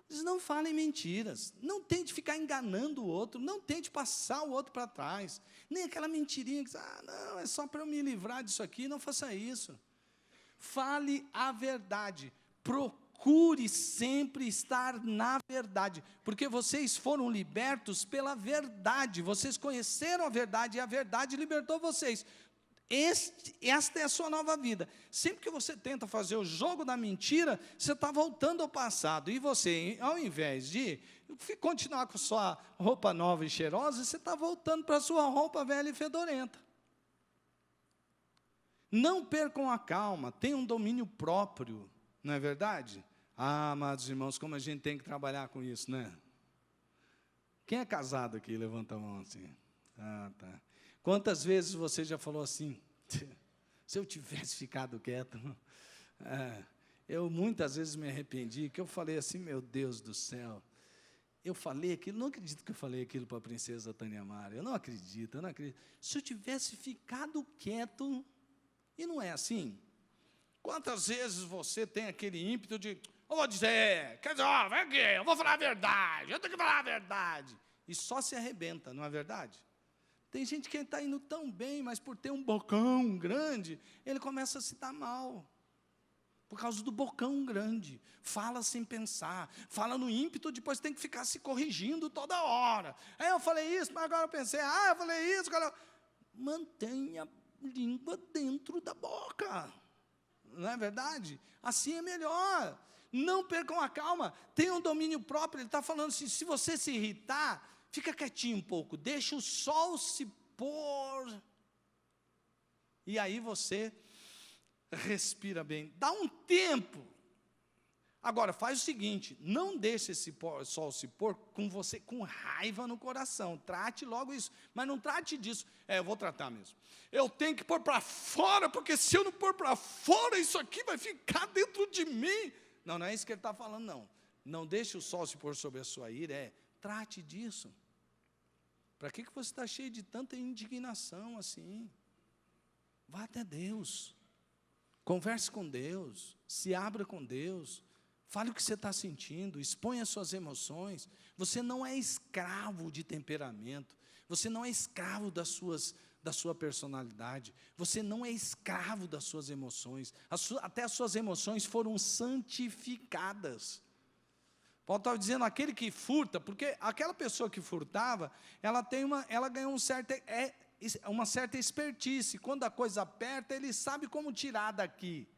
Diz, não falem mentiras, não tente ficar enganando o outro, não tente passar o outro para trás, nem aquela mentirinha que não, é só para eu me livrar disso aqui, não faça isso. Fale a verdade, procure sempre estar na verdade, porque vocês foram libertos pela verdade, vocês conheceram a verdade e a verdade libertou vocês. Esta é a sua nova vida. Sempre que você tenta fazer o jogo da mentira, você está voltando ao passado, e você, ao invés de continuar com sua roupa nova e cheirosa, você está voltando para a sua roupa velha e fedorenta. Não percam a calma, tenham domínio próprio, não é verdade? Amados irmãos, como a gente tem que trabalhar com isso, né? Quem é casado aqui? Levanta a mão assim. Tá. Quantas vezes você já falou assim, se eu tivesse ficado quieto, eu muitas vezes me arrependi, que eu falei assim, meu Deus do céu, eu falei aquilo, não acredito que eu falei aquilo para a princesa Tânia Mara, eu não acredito, se eu tivesse ficado quieto, e não é assim? Quantas vezes você tem aquele ímpeto de, eu vou dizer, quer dizer, vem aqui, eu vou falar a verdade, eu tenho que falar a verdade, e só se arrebenta, não é verdade? Tem gente que está indo tão bem, mas por ter um bocão grande, ele começa a se dar mal. Por causa do bocão grande. Fala sem pensar, fala no ímpeto, depois tem que ficar se corrigindo toda hora. Aí eu falei isso, mas agora eu pensei, eu falei isso, agora... Mantenha a língua dentro da boca. Não é verdade? Assim é melhor. Não percam a calma, tenham domínio próprio. Ele está falando assim, se você se irritar, fica quietinho um pouco, deixa o sol se pôr, e aí você respira bem, dá um tempo. Agora, faz o seguinte, não deixe esse sol se pôr com você, com raiva no coração, trate logo isso, mas não trate disso, eu vou tratar mesmo, eu tenho que pôr para fora, porque se eu não pôr para fora, isso aqui vai ficar dentro de mim. Não é isso que ele está falando, não deixe o sol se pôr sobre a sua ira, trate disso. Para que você está cheio de tanta indignação assim? Vá até Deus, converse com Deus, se abra com Deus, fale o que você está sentindo, exponha as suas emoções. Você não é escravo de temperamento, você não é escravo da sua personalidade, você não é escravo das suas emoções, até as suas emoções foram santificadas. Paulo estava dizendo, aquele que furta, porque aquela pessoa que furtava, ela ganhou uma certa expertise, quando a coisa aperta, ele sabe como tirar daqui.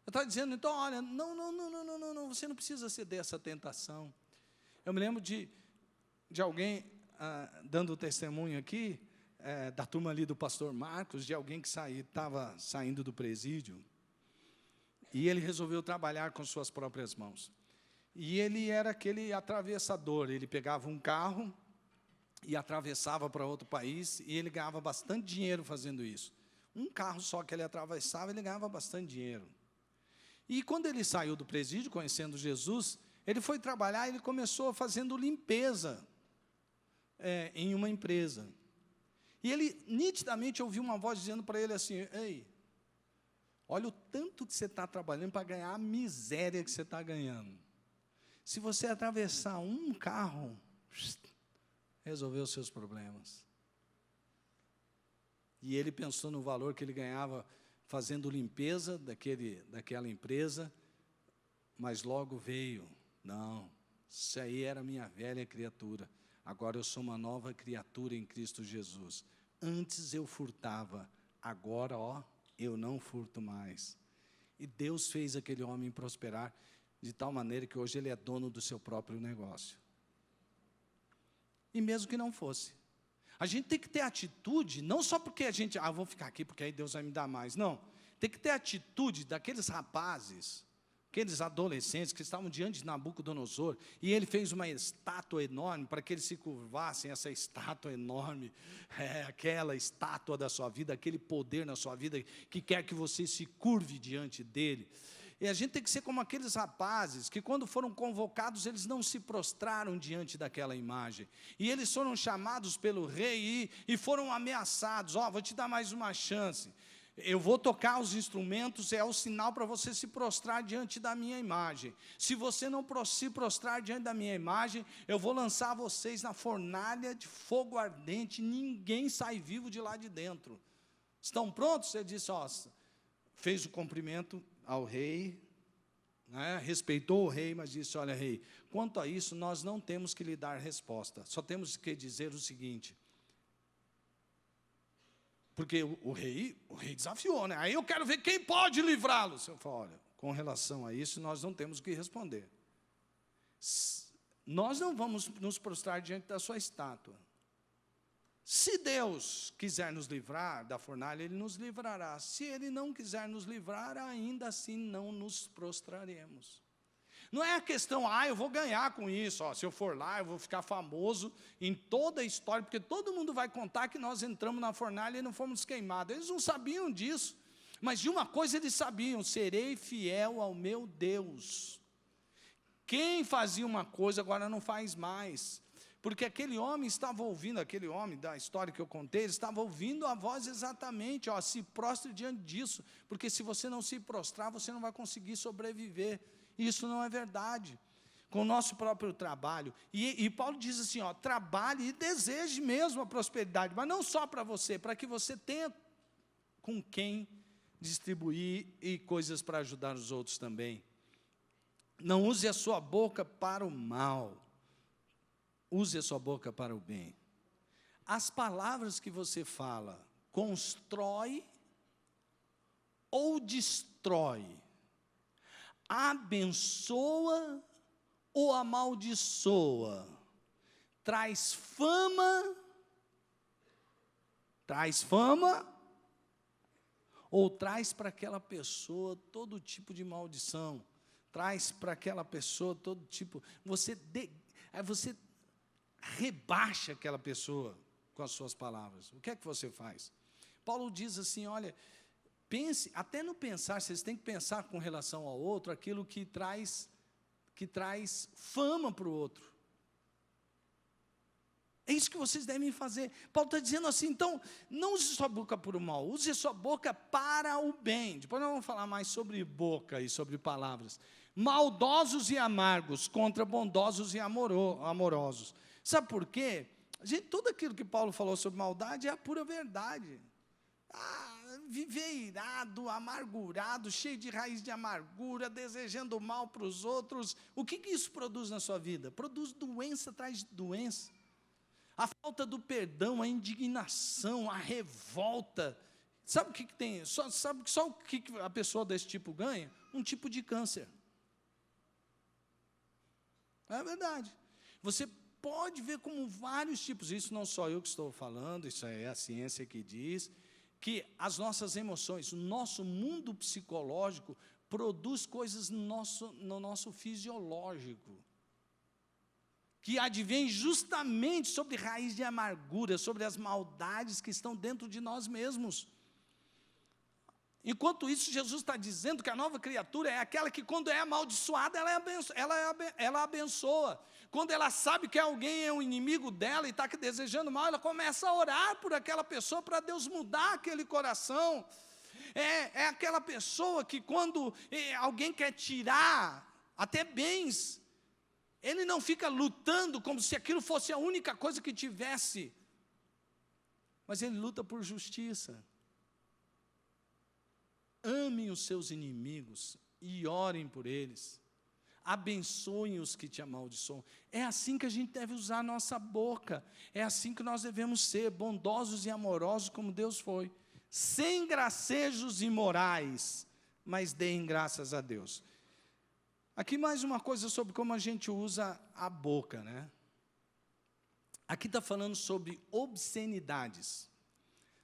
Eu estava dizendo, então, olha, não, você não precisa ceder essa tentação. Eu me lembro de alguém, dando testemunho aqui, da turma ali do pastor Marcos, de alguém que estava saindo do presídio, e ele resolveu trabalhar com suas próprias mãos. E ele era aquele atravessador, ele pegava um carro e atravessava para outro país, e ele ganhava bastante dinheiro fazendo isso. Um carro só que ele atravessava, ele ganhava bastante dinheiro. E quando ele saiu do presídio, conhecendo Jesus, ele foi trabalhar, ele começou fazendo limpeza em uma empresa. E ele nitidamente ouviu uma voz dizendo para ele assim, ei, olha o tanto que você está trabalhando para ganhar a miséria que você está ganhando. Se você atravessar um carro, resolveu os seus problemas. E ele pensou no valor que ele ganhava fazendo limpeza daquela empresa, mas logo veio, não, isso aí era minha velha criatura, agora eu sou uma nova criatura em Cristo Jesus. Antes eu furtava, agora, eu não furto mais. E Deus fez aquele homem prosperar de tal maneira que hoje ele é dono do seu próprio negócio. E mesmo que não fosse, a gente tem que ter atitude, não só porque a gente, vou ficar aqui porque aí Deus vai me dar mais, não. Tem que ter atitude daqueles rapazes, aqueles adolescentes que estavam diante de Nabucodonosor, e ele fez uma estátua enorme para que eles se curvassem. Essa estátua enorme, aquela estátua da sua vida, aquele poder na sua vida, que quer que você se curve diante dele. E a gente tem que ser como aqueles rapazes, que quando foram convocados, eles não se prostraram diante daquela imagem. E eles foram chamados pelo rei e foram ameaçados, vou te dar mais uma chance. Eu vou tocar os instrumentos, é o sinal para você se prostrar diante da minha imagem. Se você não se prostrar diante da minha imagem, eu vou lançar vocês na fornalha de fogo ardente, ninguém sai vivo de lá de dentro. Estão prontos? Ele disse, fez o cumprimento ao rei, respeitou o rei, mas disse, olha rei, quanto a isso nós não temos que lhe dar resposta, só temos que dizer o seguinte, porque o rei desafiou, aí eu quero ver quem pode livrá-lo. Eu falo, olha, com relação a isso nós não temos que responder, nós não vamos nos prostrar diante da sua estátua. Se Deus quiser nos livrar da fornalha, Ele nos livrará. Se Ele não quiser nos livrar, ainda assim não nos prostraremos. Não é a questão, eu vou ganhar com isso, se eu for lá, eu vou ficar famoso em toda a história, porque todo mundo vai contar que nós entramos na fornalha e não fomos queimados. Eles não sabiam disso, mas de uma coisa eles sabiam, serei fiel ao meu Deus. Quem fazia uma coisa agora não faz mais. Porque aquele homem estava ouvindo, aquele homem da história que eu contei, ele estava ouvindo a voz exatamente, se prostre diante disso, porque se você não se prostrar, você não vai conseguir sobreviver. Isso não é verdade. Com o nosso próprio trabalho. E Paulo diz assim, trabalhe e deseje mesmo a prosperidade, mas não só para você, para que você tenha com quem distribuir e coisas para ajudar os outros também. Não use a sua boca para o mal. Use a sua boca para o bem. As palavras que você fala, constrói ou destrói? Abençoa ou amaldiçoa? Traz fama ou traz para aquela pessoa todo tipo de maldição? Traz para aquela pessoa todo tipo... Você rebaixa aquela pessoa com as suas palavras. O que é que você faz? Paulo diz assim, olha, pense, até no pensar, vocês têm que pensar com relação ao outro, aquilo que traz fama para o outro. É isso que vocês devem fazer. Paulo está dizendo assim, então, não use sua boca para o mal, use sua boca para o bem. Depois nós vamos falar mais sobre boca e sobre palavras. Maldosos e amargos contra bondosos e amorosos. Sabe por quê? Tudo aquilo que Paulo falou sobre maldade é a pura verdade. Viver irado, amargurado, cheio de raiz de amargura, desejando mal para os outros. O que isso produz na sua vida? Produz doença atrás de doença. A falta do perdão, a indignação, a revolta. Sabe o que tem? Sabe só o que a pessoa desse tipo ganha? Um tipo de câncer. É verdade. Você pode ver como vários tipos, isso não sou eu que estou falando, isso é a ciência que diz, que as nossas emoções, o nosso mundo psicológico produz coisas no nosso fisiológico, que advém justamente sobre raiz de amargura, sobre as maldades que estão dentro de nós mesmos. Enquanto isso, Jesus está dizendo que a nova criatura é aquela que, quando é amaldiçoada, ela abençoa. Quando ela sabe que alguém é um inimigo dela e está desejando mal, ela começa a orar por aquela pessoa para Deus mudar aquele coração. É aquela pessoa que, quando alguém quer tirar até bens Ele não fica lutando como se aquilo fosse a única coisa que tivesse. Mas ele luta por justiça. Amem os seus inimigos e orem por eles. Abençoem os que te amaldiçoam. É assim que a gente deve usar a nossa boca. É assim que nós devemos ser, bondosos e amorosos como Deus foi. Sem gracejos imorais, mas deem graças a Deus. Aqui mais uma coisa sobre como a gente usa a boca, né? Aqui está falando sobre obscenidades.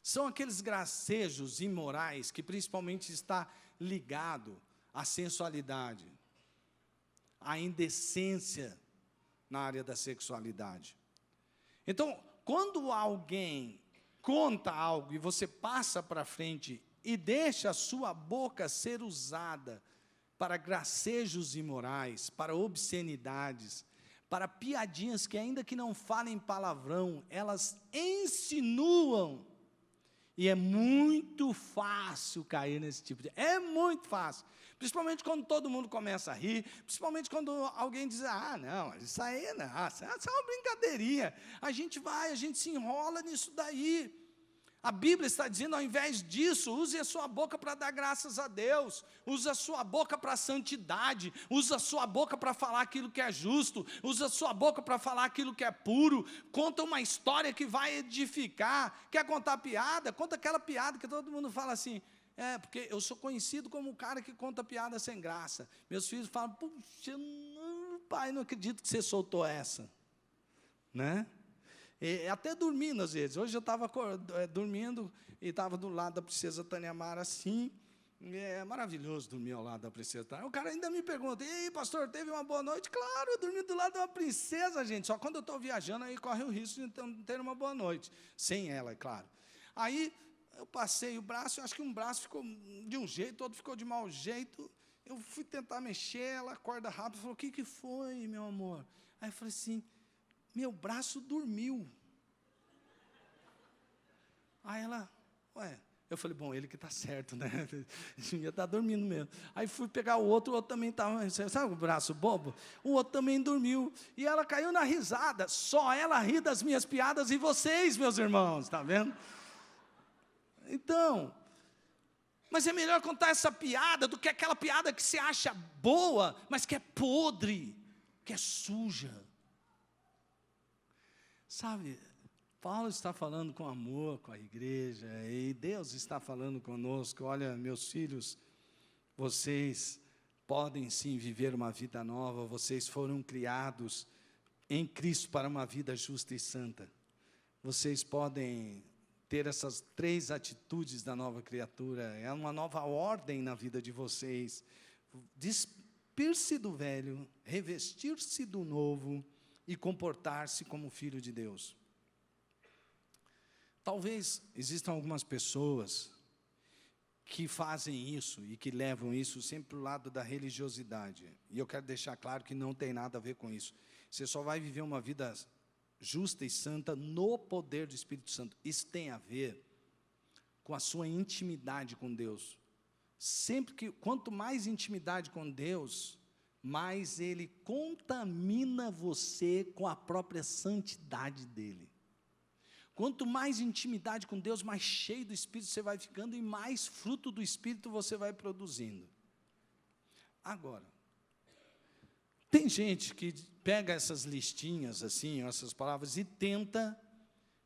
São aqueles gracejos imorais que principalmente está ligado à sensualidade, à indecência na área da sexualidade. Então, quando alguém conta algo e você passa para frente e deixa a sua boca ser usada para gracejos imorais, para obscenidades, para piadinhas que, ainda que não falem palavrão, elas insinuam. E é muito fácil cair nesse tipo de... É muito fácil. Principalmente quando todo mundo começa a rir, principalmente quando alguém diz, não, isso aí não, isso é uma brincadeirinha. A gente se enrola nisso daí. A Bíblia está dizendo, ao invés disso, use a sua boca para dar graças a Deus, use a sua boca para a santidade, use a sua boca para falar aquilo que é justo, use a sua boca para falar aquilo que é puro, conta uma história que vai edificar. Quer contar piada? Conta aquela piada que todo mundo fala assim, porque eu sou conhecido como o cara que conta piada sem graça. Meus filhos falam, puxa, pai, não acredito que você soltou essa, né? Até dormindo às vezes. Hoje eu estava dormindo e estava do lado da princesa Tânia Mara assim. É maravilhoso dormir ao lado da princesa Tânia. O cara ainda me pergunta, e aí, pastor, teve uma boa noite? Claro, eu dormi do lado de uma princesa, gente. Só quando eu estou viajando, aí corre o risco de não ter uma boa noite. Sem ela, é claro. Aí eu passei o braço, eu acho que um braço ficou de um jeito, outro ficou de mau jeito. Eu fui tentar mexer, ela acorda rápido, falou, o que foi, meu amor? Aí eu falei assim, meu braço dormiu. Aí ela, eu falei, bom, ele que está certo, né? Ele ia estar dormindo mesmo. Aí fui pegar o outro também estava, sabe o braço bobo? O outro também dormiu. E ela caiu na risada. Só ela ri das minhas piadas e vocês, meus irmãos, está vendo? Então, mas é melhor contar essa piada do que aquela piada que se acha boa, mas que é podre, que é suja. Sabe, Paulo está falando com amor com a igreja, e Deus está falando conosco, olha, meus filhos, vocês podem sim viver uma vida nova, vocês foram criados em Cristo para uma vida justa e santa. Vocês podem ter essas 3 atitudes da nova criatura, é uma nova ordem na vida de vocês. Despir-se do velho, revestir-se do novo, e comportar-se como filho de Deus. Talvez existam algumas pessoas que fazem isso e que levam isso sempre para o lado da religiosidade. E eu quero deixar claro que não tem nada a ver com isso. Você só vai viver uma vida justa e santa no poder do Espírito Santo. Isso tem a ver com a sua intimidade com Deus. Quanto mais intimidade com Deus, mais Ele contamina você com a própria santidade dEle. Quanto mais intimidade com Deus, mais cheio do Espírito você vai ficando e mais fruto do Espírito você vai produzindo. Agora, tem gente que pega essas listinhas, assim, essas palavras, e tenta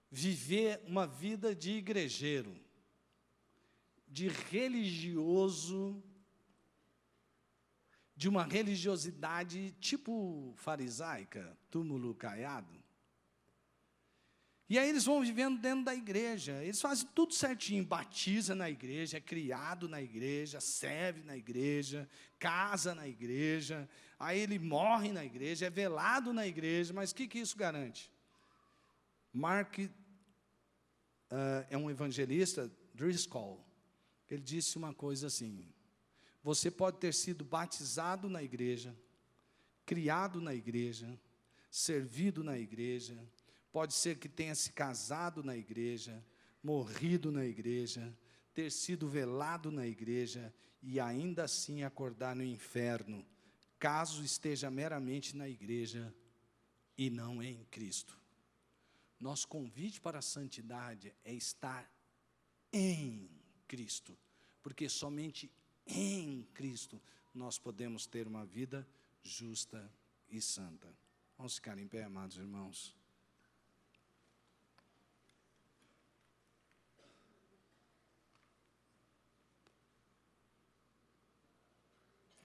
viver uma vida de igrejeiro, de religioso, de uma religiosidade tipo farisaica, túmulo caiado. E aí eles vão vivendo dentro da igreja, eles fazem tudo certinho, batiza na igreja, é criado na igreja, serve na igreja, casa na igreja, aí ele morre na igreja, é velado na igreja, mas o que isso garante? Mark é um evangelista, Driscoll, ele disse uma coisa assim, você pode ter sido batizado na igreja, criado na igreja, servido na igreja, pode ser que tenha se casado na igreja, morrido na igreja, ter sido velado na igreja e ainda assim acordar no inferno, caso esteja meramente na igreja e não em Cristo. Nosso convite para a santidade é estar em Cristo, porque somente em Cristo nós podemos ter uma vida justa e santa. Vamos ficar em pé, amados irmãos.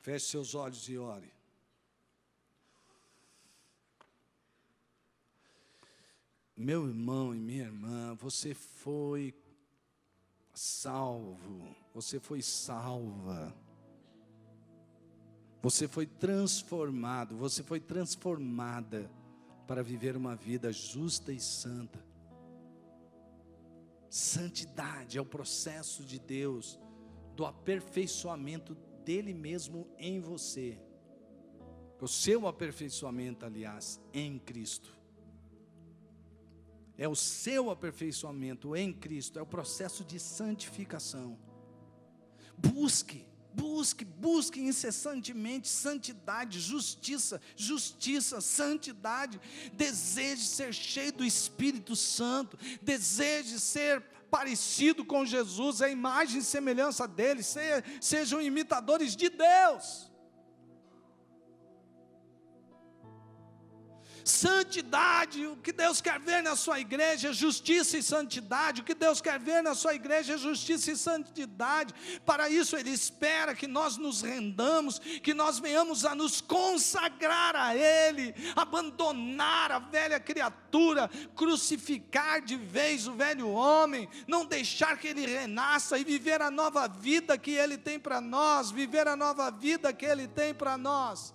Feche seus olhos e ore. Meu irmão e minha irmã, você foi salvo, você foi salva, você foi transformado, você foi transformada para viver uma vida justa e santa. Santidade é o processo de Deus, do aperfeiçoamento dele mesmo em você, o seu aperfeiçoamento, aliás, em Cristo. É o seu aperfeiçoamento em Cristo, é o processo de santificação. Busque incessantemente santidade, justiça, santidade. Deseje ser cheio do Espírito Santo, deseje ser parecido com Jesus, a imagem e semelhança dele, sejam imitadores de Deus. Santidade, o que Deus quer ver na sua igreja é justiça e santidade. O que Deus quer ver na sua igreja é justiça e santidade. Para isso Ele espera que nós nos rendamos, que nós venhamos a nos consagrar a Ele, abandonar a velha criatura, crucificar de vez o velho homem, não deixar que ele renasça e viver a nova vida que Ele tem para nós, viver a nova vida que Ele tem para nós.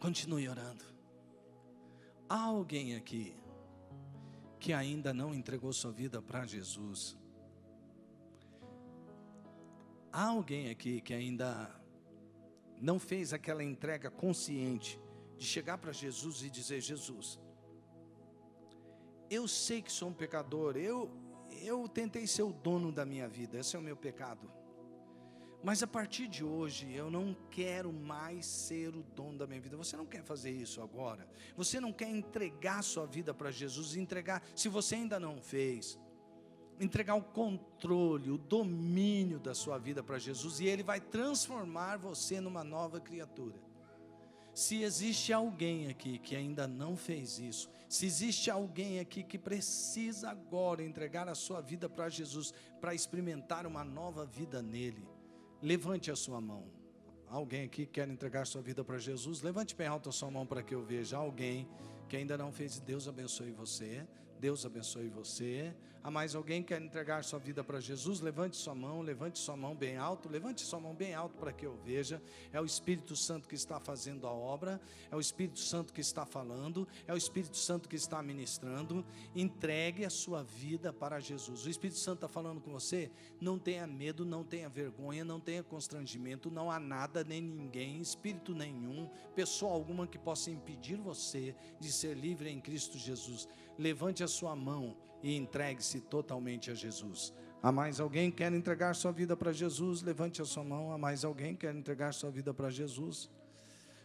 Continue orando. Há alguém aqui que ainda não entregou sua vida para Jesus? Há alguém aqui que ainda não fez aquela entrega consciente de chegar para Jesus e dizer: Jesus, eu sei que sou um pecador, eu tentei ser o dono da minha vida, esse é o meu pecado. Mas a partir de hoje, eu não quero mais ser o dono da minha vida. Você não quer fazer isso agora? Você não quer entregar sua vida para Jesus? Se você ainda não fez, entregar o controle, o domínio da sua vida para Jesus, e Ele vai transformar você numa nova criatura. Se existe alguém aqui que ainda não fez isso, se existe alguém aqui que precisa agora entregar a sua vida para Jesus, para experimentar uma nova vida nele, levante a sua mão. Alguém aqui que quer entregar sua vida para Jesus? Levante bem alto a sua mão para que eu veja. Alguém que ainda não fez. Deus abençoe você. Deus abençoe você. Há mais alguém que quer entregar sua vida para Jesus? Levante sua mão bem alto. Levante sua mão bem alto para que eu veja. É o Espírito Santo que está fazendo a obra. É o Espírito Santo que está falando. É o Espírito Santo que está ministrando. Entregue a sua vida para Jesus. O Espírito Santo está falando com você. Não tenha medo, não tenha vergonha, não tenha constrangimento. Não há nada, nem ninguém, espírito nenhum, pessoa alguma que possa impedir você de ser livre em Cristo Jesus. Levante a sua mão e entregue-se totalmente a Jesus. Há mais alguém que quer entregar sua vida para Jesus? Levante a sua mão. Há mais alguém que quer entregar sua vida para Jesus?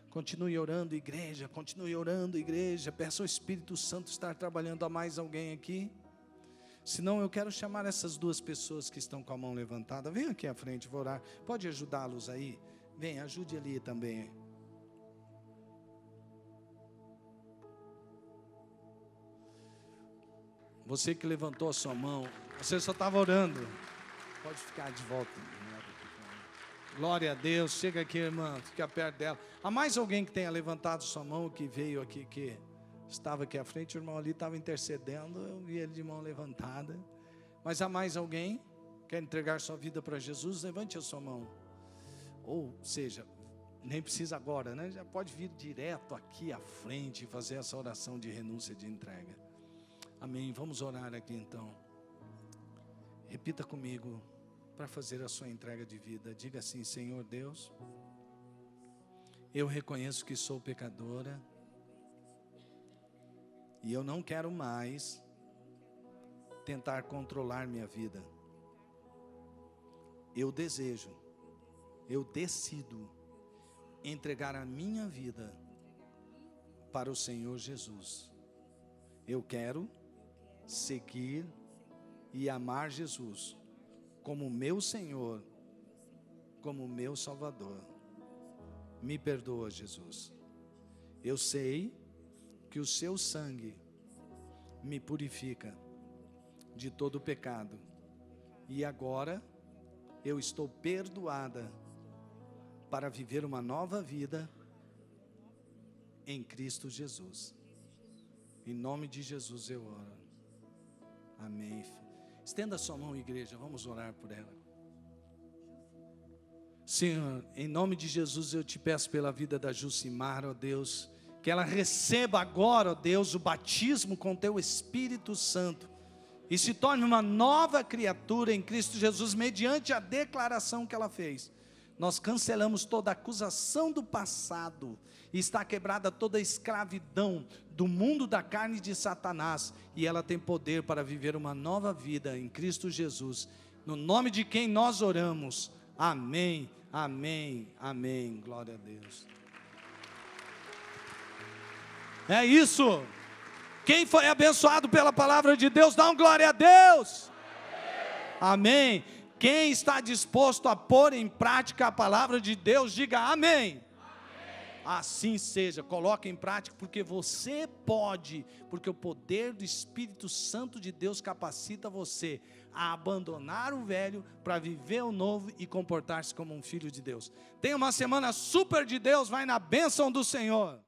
Continue orando, igreja. Continue orando, igreja. Peça ao Espírito Santo estar trabalhando. Há mais alguém aqui? Senão eu quero chamar essas duas pessoas que estão com a mão levantada. Vem aqui à frente, vou orar. Pode ajudá-los aí? Vem, ajude ali também. Você que levantou a sua mão, você só estava orando. Pode ficar de volta. Glória a Deus. Chega aqui, irmã, fica perto dela. Há mais alguém que tenha levantado sua mão, que veio aqui, que estava aqui à frente? O irmão ali estava intercedendo, eu vi ele de mão levantada. Mas há mais alguém que quer entregar sua vida para Jesus? Levante a sua mão. Ou seja, nem precisa agora, né? Já pode vir direto aqui à frente e fazer essa oração de renúncia, de entrega. Amém. Vamos orar aqui então. Repita comigo para fazer a sua entrega de vida. Diga assim: Senhor Deus, eu reconheço que sou pecadora e eu não quero mais tentar controlar minha vida. eu desejo, eu decido entregar a minha vida para o Senhor Jesus. Eu quero seguir e amar Jesus como meu Senhor, como meu Salvador. Me perdoa, Jesus. Eu sei que o seu sangue me purifica de todo pecado. E agora eu estou perdoada para viver uma nova vida em Cristo Jesus. Em nome de Jesus eu oro. Amém. Estenda sua mão, igreja, vamos orar por ela. Senhor, em nome de Jesus eu te peço pela vida da Jucimar, ó Deus, que ela receba agora, ó Deus, o batismo com teu Espírito Santo e se torne uma nova criatura em Cristo Jesus, mediante a declaração que ela fez. Nós cancelamos toda acusação do passado, e está quebrada toda a escravidão do mundo da carne e de Satanás, e ela tem poder para viver uma nova vida em Cristo Jesus, no nome de quem nós oramos, amém, amém, amém, glória a Deus. É isso. Quem foi abençoado pela palavra de Deus, dá um glória a Deus. Amém. Quem está disposto a pôr em prática a palavra de Deus, diga amém. Assim seja, coloque em prática, porque você pode, porque o poder do Espírito Santo de Deus capacita você a abandonar o velho para viver o novo e comportar-se como um filho de Deus. Tenha uma semana super de Deus, vai na bênção do Senhor.